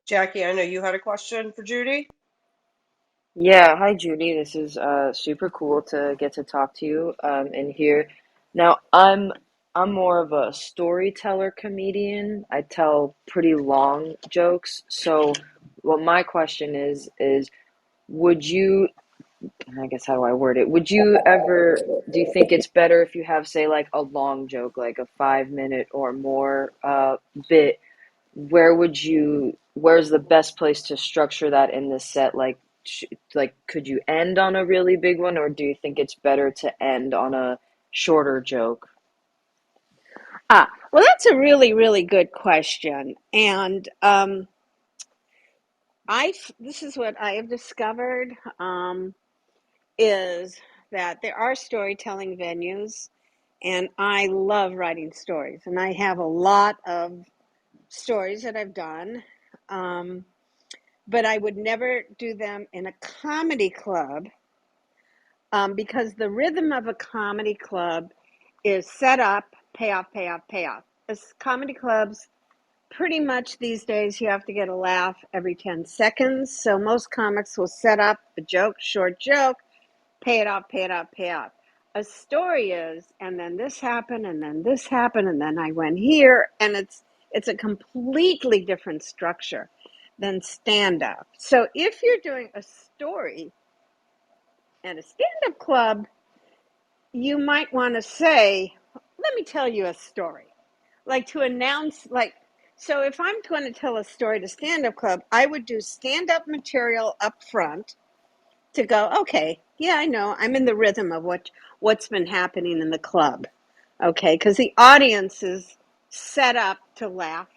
Jackie, I know you had a question for Judy. Yeah, hi Judy. This is super cool to get to talk to you and hear. Now, I'm more of a storyteller comedian. I tell pretty long jokes. So, what my question is would you, I guess how do I word it? Would you ever, do you think it's better if you have, say, like a long joke, like a 5 minute or more bit? Where's the best place to structure that in the set? Like could you end on a really big one, or do you think it's better to end on a shorter joke? Well, that's a really, really good question. And this is what I have discovered, is that there are storytelling venues, and I love writing stories, and I have a lot of stories that I've done, but I would never do them in a comedy club, because the rhythm of a comedy club is set up, payoff, payoff, payoff. As comedy clubs, pretty much these days, you have to get a laugh every 10 seconds. So most comics will set up a joke, short joke, pay it off, pay it off, pay off. A story is, and then this happened, and then this happened, and then I went here, and it's a completely different structure than stand up. So if you're doing a story at a stand up club, you might want to say, let me tell you a story. Like to announce, so if I'm going to tell a story to stand up club, I would do stand up material up front to go, okay, yeah, I know, I'm in the rhythm of what's been happening in the club. Okay, because the audience is set up to laugh,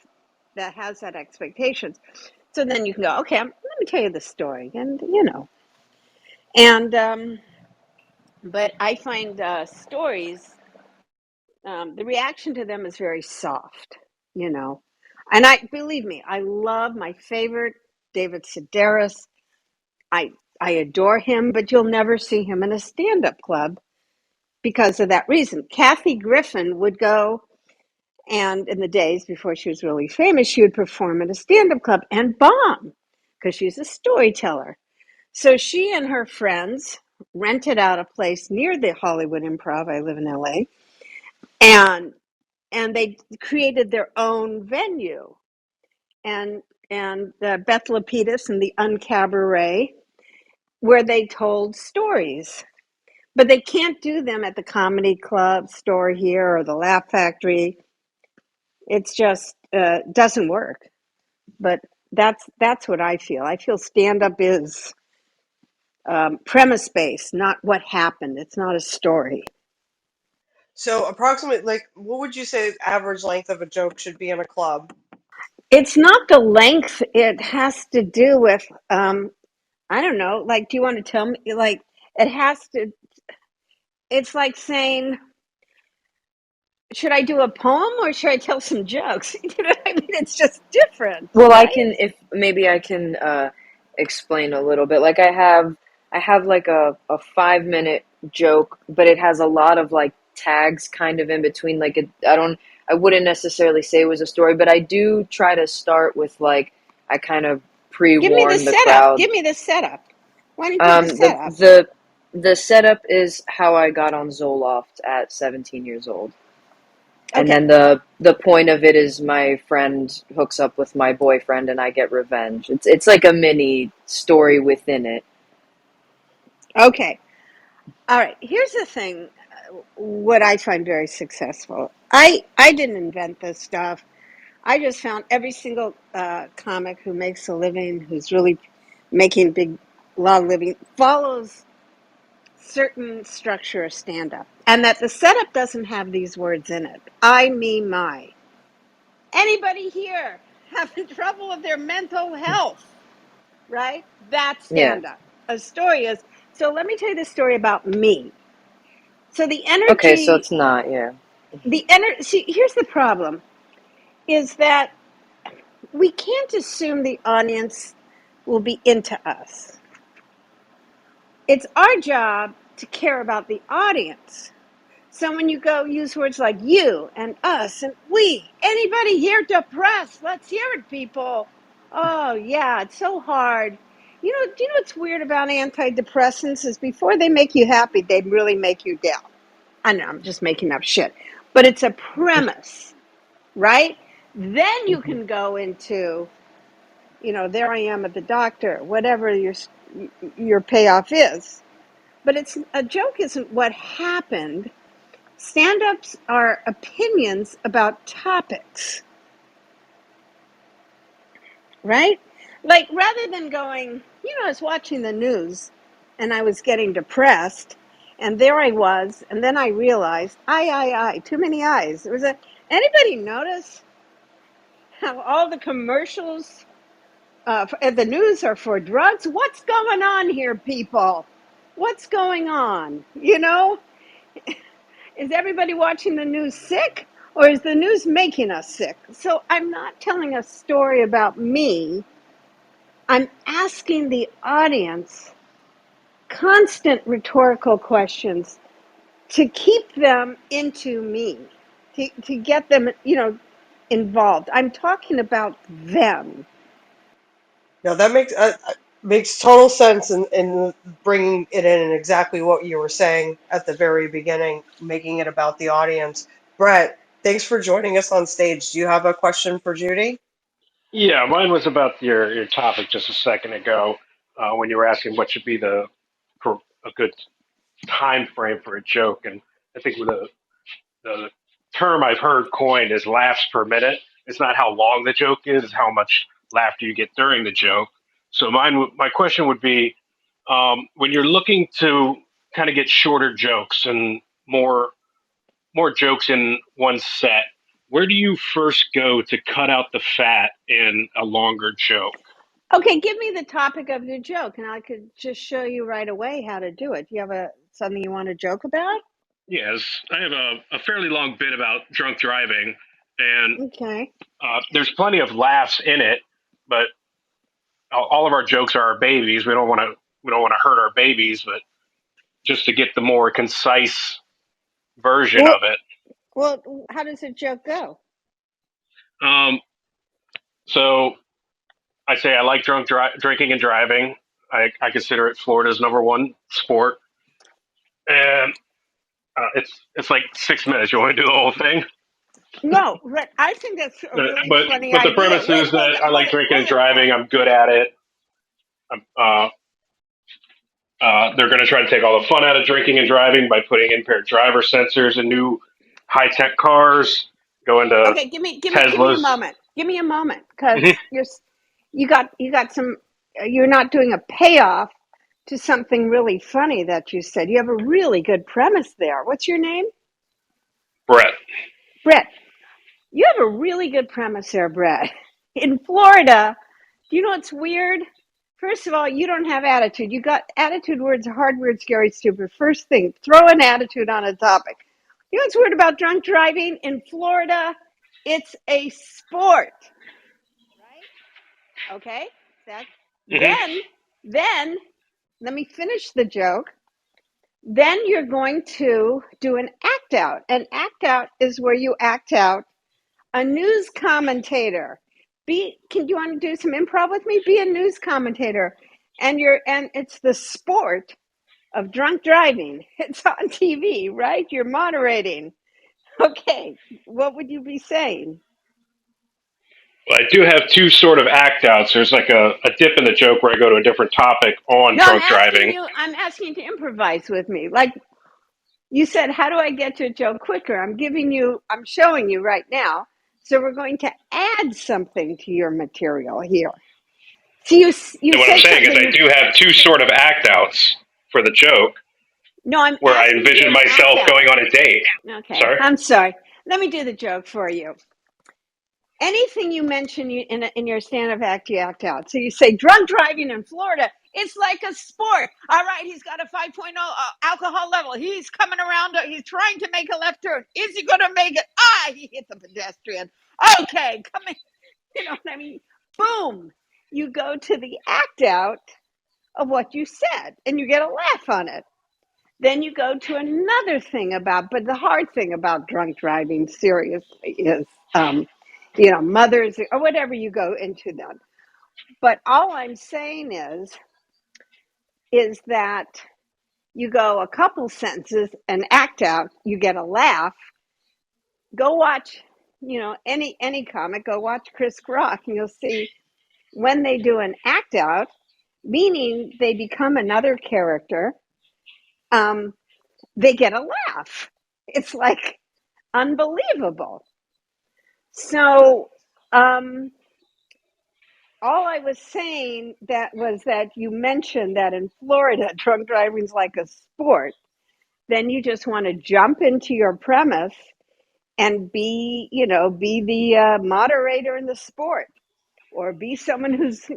that has that expectations. So then you can go, okay, let me tell you the story, and but I find stories, the reaction to them is very soft, you know. And believe me, I love my favorite, David Sedaris. I I adore him, but you'll never see him in a stand-up club because of that reason. Kathy Griffin would go, and in the days before she was really famous, she would perform at a stand-up club and bomb because she's a storyteller. So she and her friends rented out a place near the Hollywood Improv. I live in LA, and they created their own venue, and Beth Lapidus and the Uncabaret, where they told stories, but they can't do them at the comedy club store here or the Laugh Factory. It's just doesn't work. But that's what I feel. I feel stand up is premise based, not what happened. It's not a story. So approximately, like, what would you say average length of a joke should be in a club? It's not the length. It has to do with I don't know. Like, do you want to tell me? Like, it has to. It's like saying, should I do a poem or should I tell some jokes? You know what I mean? It's just different, Well, I right? can, if maybe I can explain a little bit. Like I have I have like a 5 minute joke, but it has a lot of like tags kind of in between. Like I wouldn't necessarily say it was a story, but I do try to start with like, I kind of Give me the pre-warn the setup. crowd. Give me the setup. Why don't you do the The setup? the setup is how I got on Zoloft at 17 years old. And Okay. then the point of it is my friend hooks up with my boyfriend and I get revenge. It's like a mini story within it. Okay. All right. Here's the thing. What I find very successful. I didn't invent this stuff. I just found every single comic who makes a living, who's really making big, long living, follows certain structure of stand up, and that the setup doesn't have these words in it. I, me, my. Anybody here having trouble with their mental health, right? That's Yeah. stand up. A story is, so let me tell you the story about me. So Okay, so it's not, yeah. see, here's the problem is that we can't assume the audience will be into us. It's our job to care about the audience. So when you go use words like you and us and we, anybody here depressed? Let's hear it, people. Oh, yeah, it's so hard. Do you know what's weird about antidepressants is before they make you happy, they really make you down. I know, I'm just making up shit. But it's a premise, right? Then you can go into, there I am at the doctor, whatever your payoff is. But it's a joke isn't what happened. Stand-ups are opinions about topics, right? Like rather than going, I was watching the news and I was getting depressed and there I was, and then I realized, too many eyes. Anybody notice how all the commercials at the news are for drugs? What's going on here, people? What's going on? Is everybody watching the news sick, or is the news making us sick? So I'm not telling a story about me. I'm asking the audience constant rhetorical questions to keep them into me, to get them, involved. I'm talking about them. No, that makes total sense in bringing it in and exactly what you were saying at the very beginning, making it about the audience. Brett, thanks for joining us on stage. Do you have a question for Judy? Yeah, mine was about your topic just a second ago when you were asking what should be a good time frame for a joke, and I think the term I've heard coined is laughs per minute. It's not how long the joke is; it's how much laughter you get during the joke. So my question would be when you're looking to kind of get shorter jokes and more jokes in one set, where do you first go to cut out the fat in a longer joke? Okay, give me the topic of your joke, and I could just show you right away how to do it. Do you have something you want to joke about? Yes, I have a fairly long bit about drunk driving, and Okay. there's plenty of laughs in it, but all of our jokes are our babies. We don't want to hurt our babies, but just to get the more concise version Well, of it. how does the joke go? Um, so I say I like drinking and driving. I consider it Florida's number one sport, and it's like 6 minutes. You want to do the whole thing? No, I think that's a really But funny but the idea. premise Wait, is hold that it, I hold like it, drinking hold and it. driving. I'm good at it. They're going to try to take all the fun out of drinking and driving by putting impaired driver sensors in new high tech cars. Go into Okay, give me a Teslas. moment. Give me a moment, because you got some. You're not doing a payoff to something really funny that you said. You have a really good premise there. What's your name? Brett. Brett. You have a really good premise there, Brett. In Florida, do you know what's weird? First of all, you don't have attitude. You got attitude words, hard words, scary, stupid. First thing, throw an attitude on a topic. You know what's weird about drunk driving? In Florida, it's a sport, right? Okay? That's Hmm. then Let me finish the joke. Then you're going to do an act out. An act out is where you act out a news commentator. Can you want to do some improv with me? Be a news commentator. And it's the sport of drunk driving. It's on TV, right? You're moderating. Okay, what would you be saying? Well, I do have two sort of act outs. There's like a dip in the joke where I go to a different topic on No, drunk driving. I'm asking you to improvise with me. Like you said, how do I get to a joke quicker? I'm showing you right now. So we're going to add something to your material here. So you And what I'm said saying is I something. do have two sort of act outs for the joke No, I'm where I asking you to do envision an act myself out. going on a date. Okay, Sorry? I'm sorry. Let me do the joke for you. Anything you mention in your stand-up act, you act out. So you say drunk driving in Florida, it's like a sport. All right, he's got a 5.0 alcohol level. He's coming around. He's trying to make a left turn. Is he going to make it? He hit the pedestrian. Okay, come in. You know what I mean? Boom. You go to the act out of what you said, and you get a laugh on it. Then you go to another thing but the hard thing about drunk driving, seriously, is, mothers or whatever you go into that. But all I'm saying is that you go a couple sentences and act out, you get a laugh. Go watch, any comic, go watch Chris Rock, and you'll see when they do an act out, meaning they become another character, they get a laugh. It's like unbelievable. So, all I was saying that you mentioned that in Florida, drunk driving's like a sport. Then you just want to jump into your premise and be the moderator in the sport, or be someone who's,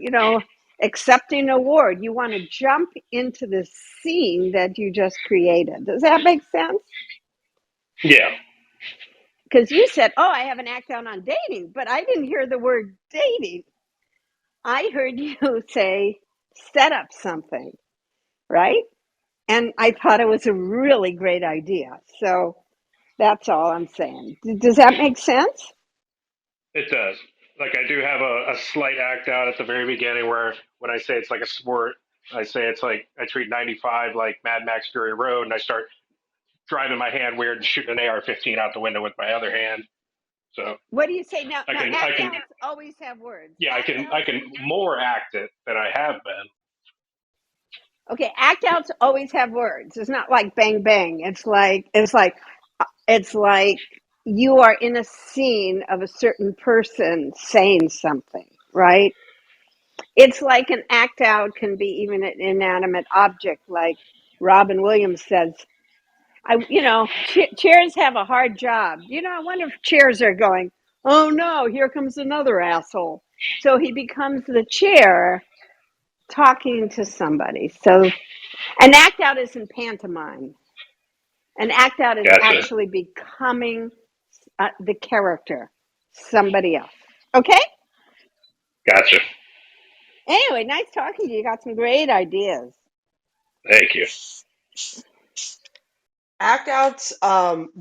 accepting an award. You want to jump into the scene that you just created. Does that make sense? Yeah. Because you said, "Oh, I have an act out on dating," but I didn't hear the word dating. I heard you say set up something, right? And I thought it was a really great idea. So that's all I'm saying. Does that make sense? It does. Like I do have a slight act out at the very beginning where when I say it's like a sport, I say it's like I treat 95 like Mad Max Fury Road, and I start driving my hand weird and shooting an AR-15 out the window with my other hand. So What do you say now? I Now, can I act can outs always have words. yeah Act I outs. can more act it than I have been. Okay, act outs always have words. It's not like bang bang. It's like you are in a scene of a certain person saying something, right? It's like an act out can be even an inanimate object, like Robin Williams says. Chairs have a hard job. I wonder if chairs are going, oh no, here comes another asshole. So he becomes the chair talking to somebody. So an act out isn't pantomime. An act out is Gotcha. actually becoming the character, somebody else. Okay? Gotcha. Anyway, nice talking to you. You got some great ideas. Thank you. Act outs,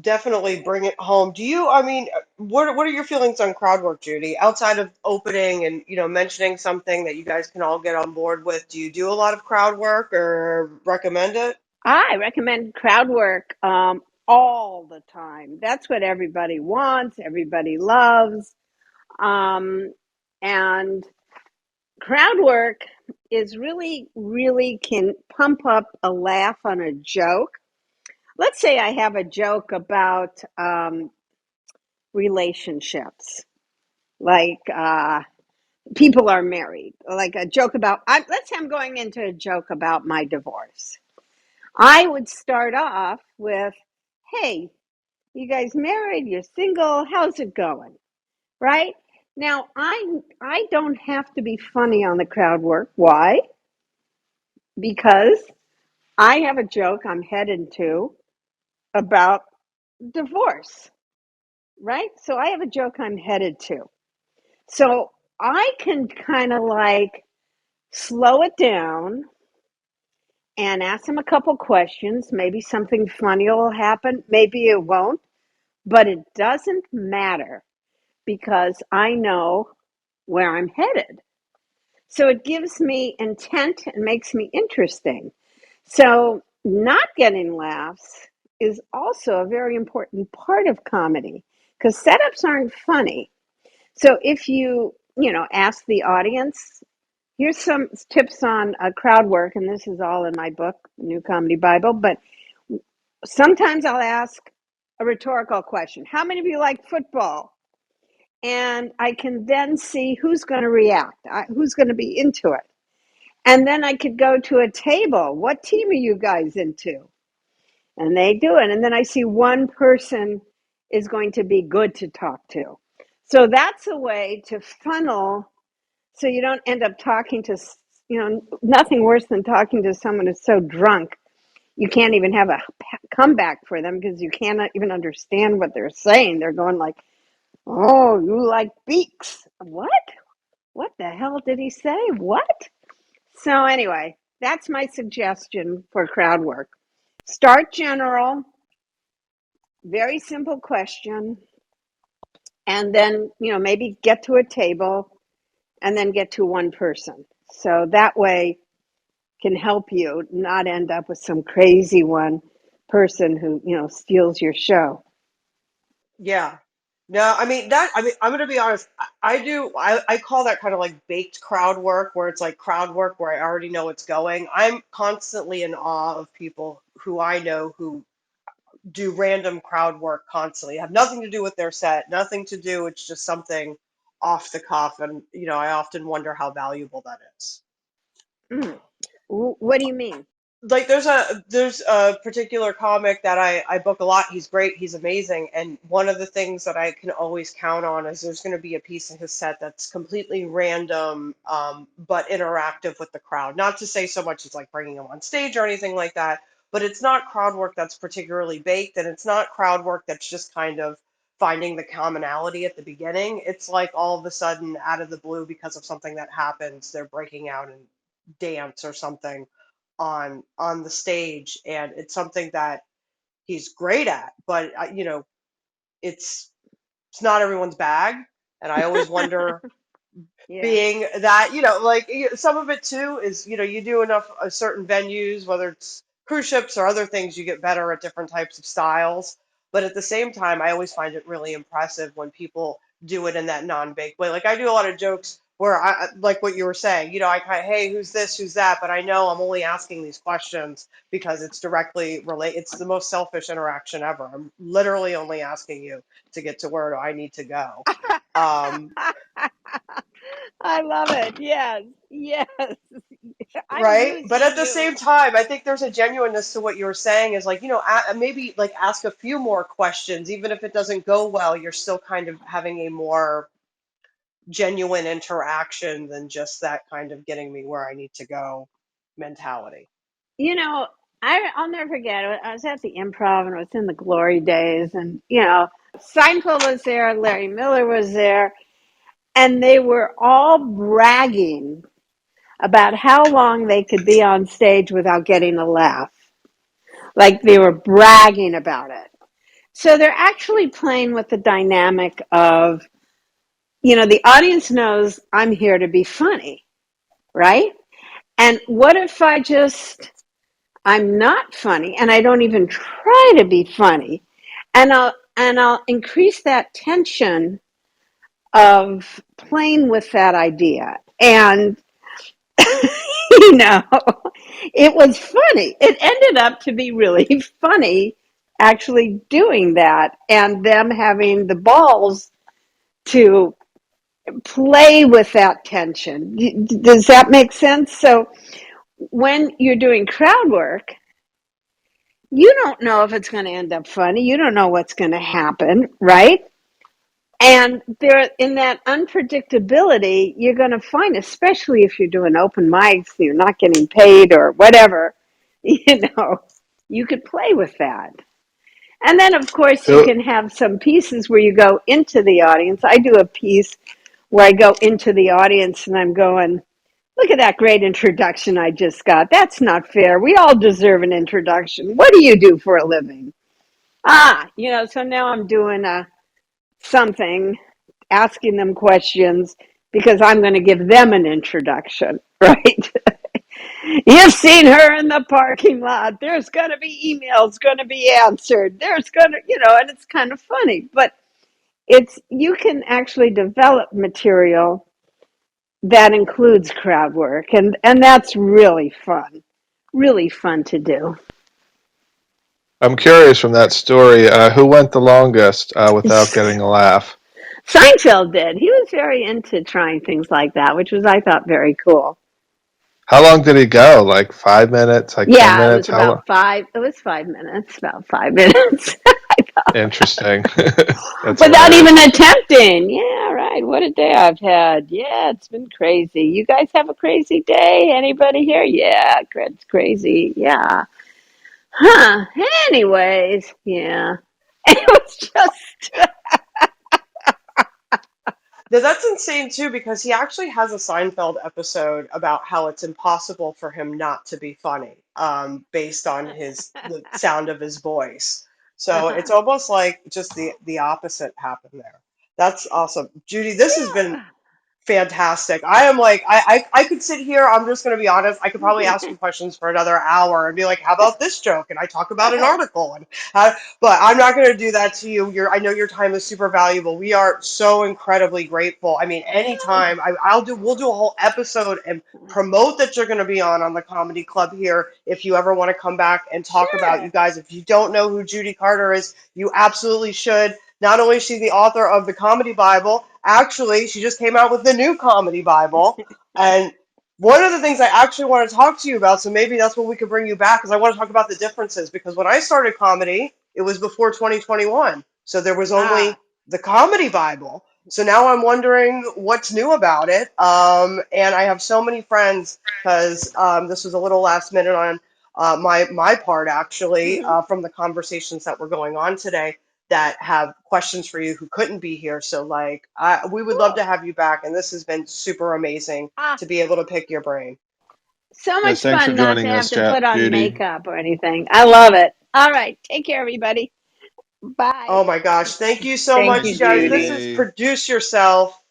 definitely bring it home. I mean, what are your feelings on crowd work, Judy? Outside of opening and, mentioning something that you guys can all get on board with, do you do a lot of crowd work or recommend it? I recommend crowd work all the time. That's what everybody wants, everybody loves. And crowd work is really, really can pump up a laugh on a joke. Let's say I have a joke about relationships, like people are married, like a joke about, let's say I'm going into a joke about my divorce. I would start off with, hey, you guys married, you're single, how's it going? Right? Now, I don't have to be funny on the crowd work. Why? Because I have a joke I'm headed to about divorce, right? So I have a joke I'm headed to. So I can kind of like slow it down and ask them a couple questions. Maybe something funny will happen, maybe it won't, but it doesn't matter because I know where I'm headed. So it gives me intent and makes me interesting. So not getting laughs is also a very important part of comedy because setups aren't funny. So if you ask the audience, here's some tips on crowd work, and this is all in my book, New Comedy Bible, but sometimes I'll ask a rhetorical question. How many of you like football? And I can then see who's going to react, who's going to be into it. And then I could go to a table. What team are you guys into? And they do it. And then I see one person is going to be good to talk to. So that's a way to funnel so you don't end up talking to, nothing worse than talking to someone who's so drunk you can't even have a comeback for them because you cannot even understand what they're saying. They're going like, "Oh, you like beaks? What? What the hell did he say? What?" So anyway, that's my suggestion for crowd work. Start general, very simple question, and then, maybe get to a table and then get to one person. So that way can help you not end up with some crazy one person who, steals your show. Yeah. No, I'm gonna be honest. I call that kind of like baked crowd work, where it's like crowd work where I already know it's going. I'm constantly in awe of people who I know who do random crowd work constantly. Have nothing to do with their set, nothing to do, it's just something off the cuff, and I often wonder how valuable that is. Mm. What do you mean? Like there's a particular comic that I book a lot. He's great, he's amazing, and one of the things that I can always count on is there's going to be a piece of his set that's completely random, but interactive with the crowd. Not to say so much as like bringing him on stage or anything like that, but it's not crowd work that's particularly baked, and it's not crowd work that's just kind of finding the commonality at the beginning. It's like all of a sudden, out of the blue, because of something that happens, they're breaking out in dance or something on the stage, and it's something that he's great at, but it's it's not everyone's bag, and I always wonder, Yeah. being that like some of it too is you do enough certain venues, whether it's cruise ships or other things, you get better at different types of styles. But at the same time, I always find it really impressive when people do it in that non-baked way. Like I do a lot of jokes where like what you were saying, I kind of, hey, who's this, who's that, but I know I'm only asking these questions because it's directly relate. It's the most selfish interaction ever. I'm literally only asking you to get to where I need to go. um I love it. Yes. Yes. I'm Right. But using at the you. same time, I think there's a genuineness to what you were saying, is like, maybe like ask a few more questions. Even if it doesn't go well, you're still kind of having a more genuine interaction than just that kind of getting me where I need to go mentality. You know, I'll never forget. I was at the Improv and it was in the glory days, and Seinfeld was there, Larry Miller was there, and they were all bragging about how long they could be on stage without getting a laugh. Like they were bragging about it. So they're actually playing with the dynamic of, the audience knows I'm here to be funny, right? And what if I'm not funny and I don't even try to be funny, and I'll increase that tension of playing with that idea. And you know, it was funny. It ended up to be really funny actually doing that and them having the balls to play with that tension. Does that make sense? So when you're doing crowd work, you don't know if it's going to end up funny. You don't know what's going to happen, right? And there, in that unpredictability, you're going to find, especially if you're doing open mics, you're not getting paid or whatever, you could play with that. And then, of course, you So can have some pieces where you go into the audience. I do a piece where I go into the audience and I'm going, Look at that great introduction I just got. That's not fair. We all deserve an introduction. What do you do for a living? So now I'm doing something, asking them questions because I'm going to give them an introduction, right? You've seen her in the parking lot. There's going to be emails going to be answered. There's going to, and it's kind of funny, but you can actually develop material that includes crowd work, and that's really fun to do. I'm curious from that story, who went the longest without getting a laugh? Seinfeld did. He was very into trying things like that, which was, I thought, very cool. How long did he go? Like 5 minutes? Like 10 Yeah, it minutes? was How long? about five. It was 5 minutes, about 5 minutes, Interesting. That's without even hilarious. attempting. Yeah, right. What a day I've had. Yeah, it's been crazy. You guys have a crazy day? Anybody here? Yeah, it's crazy. Yeah. Huh. Anyways, yeah. It was just. Now, that's insane too, because he actually has a Seinfeld episode about how it's impossible for him not to be funny, based on the sound of his voice. So it's Uh-huh. almost like just the opposite happened there. That's awesome, Judy. This has been fantastic. I am like, I could sit here. I'm just going to be honest. I could probably ask you questions for another hour and be like, how about this joke? And I talk about an Yeah. article. But I'm not going to do that to you. I know your time is super valuable. We are so incredibly grateful. I mean, anytime we'll do a whole episode and promote that you're going to be on the Comedy Club here. If you ever want to come back and talk about, you Sure. guys, if you don't know who Judy Carter is, you absolutely should. Not only is she the author of the Comedy Bible, actually, she just came out with the new Comedy Bible. And one of the things I actually want to talk to you about, so maybe that's when we could bring you back, because I want to talk about the differences. Because when I started comedy, it was before 2021. So there was only Ah. the Comedy Bible. So now I'm wondering what's new about it. And I have so many friends, because this was a little last minute on my part, actually, Hmm. from the conversations that were going on today, that have questions for you who couldn't be here. So, like, we would love Cool. to have you back, and this has been super amazing Ah. to be able to pick your brain. So Yes, much thanks for fun not to joining have us, to put on Judy. makeup or anything. I love it. All right. Take care, everybody. Bye. Oh my gosh, thank you so Thank you, much, Thanks, guys. This Judy. is Judy. Produce Yourself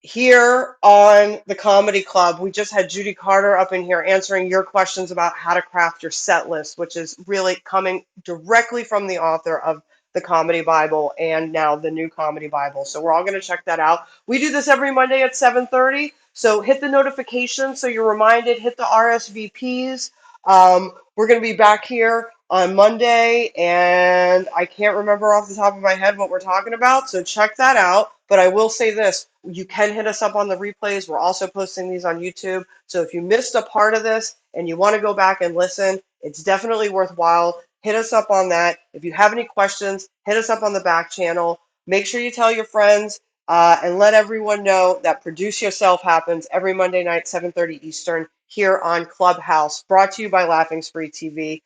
here on the Comedy Club. We just had Judy Carter up in here answering your questions about how to craft your set list, which is really coming directly from the author of the Comedy Bible and now the new Comedy Bible. So we're all going to check that out. We do this every Monday at 7:30. So hit the notification so you're reminded. Hit the RSVPs. We're going to be back here on Monday, and I can't remember off the top of my head what we're talking about, so check that out. But I will say this, you can hit us up on the replays. We're also posting these on YouTube. So if you missed a part of this and you want to go back and listen, it's definitely worthwhile. Hit us up on that. If you have any questions, hit us up on the back channel. Make sure you tell your friends, and let everyone know that Produce Yourself happens every Monday night, 7:30 Eastern, here on Clubhouse, brought to you by Laughing Spree TV.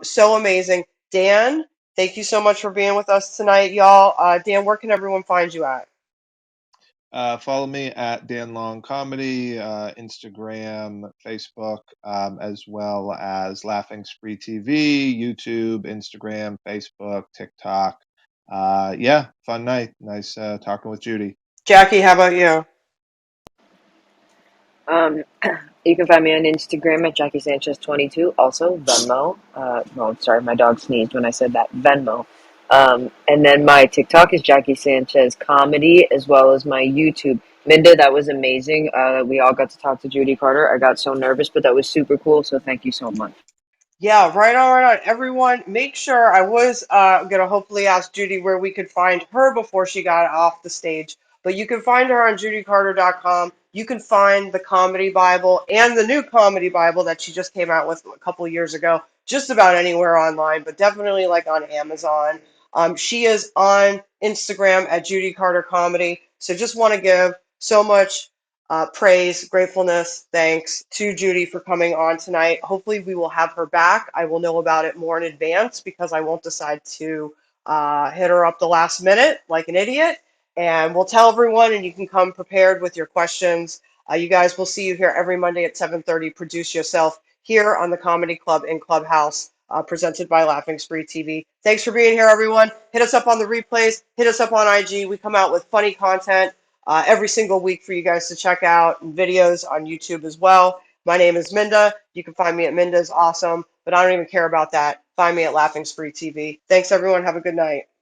So amazing. Dan, thank you so much for being with us tonight, y'all. Dan, where can everyone find you at? Follow me at Dan Long Comedy, Instagram, Facebook, as well as Laughing Spree TV, YouTube, Instagram, Facebook, TikTok. Yeah, fun night. Nice talking with Judy. Jackie, how about you? Um, you can find me on Instagram at Jackie Sanchez 22. Also Venmo. Sorry, my dog sneezed when I said that. Venmo. And then my TikTok is Jackie Sanchez Comedy, as well as my YouTube. Minda, that was amazing. We all got to talk to Judy Carter. I got so nervous, but that was super cool. So thank you so much. Yeah, right on, right on. Everyone, make sure I was going to hopefully ask Judy where we could find her before she got off the stage. But you can find her on judycarter.com. You can find the Comedy Bible and the new Comedy Bible that she just came out with a couple years ago, just about anywhere online, but definitely like on Amazon. She is on Instagram at Judy Carter Comedy. So just want to give so much praise, gratefulness, thanks to Judy for coming on tonight. Hopefully, we will have her back. I will know about it more in advance because I won't decide to hit her up the last minute like an idiot. And we'll tell everyone, and you can come prepared with your questions. You guys, we'll see you here every Monday at 7:30. Produce Yourself here on the Comedy Club in Clubhouse, presented by Laughing Spree TV. Thanks for being here, everyone. Hit us up on the replays. Hit us up on IG. We come out with funny content every single week for you guys to check out, and videos on YouTube as well. My name is Minda. You can find me at Minda's Awesome, but I don't even care about that. Find me at Laughing Spree TV. Thanks, everyone. Have a good night.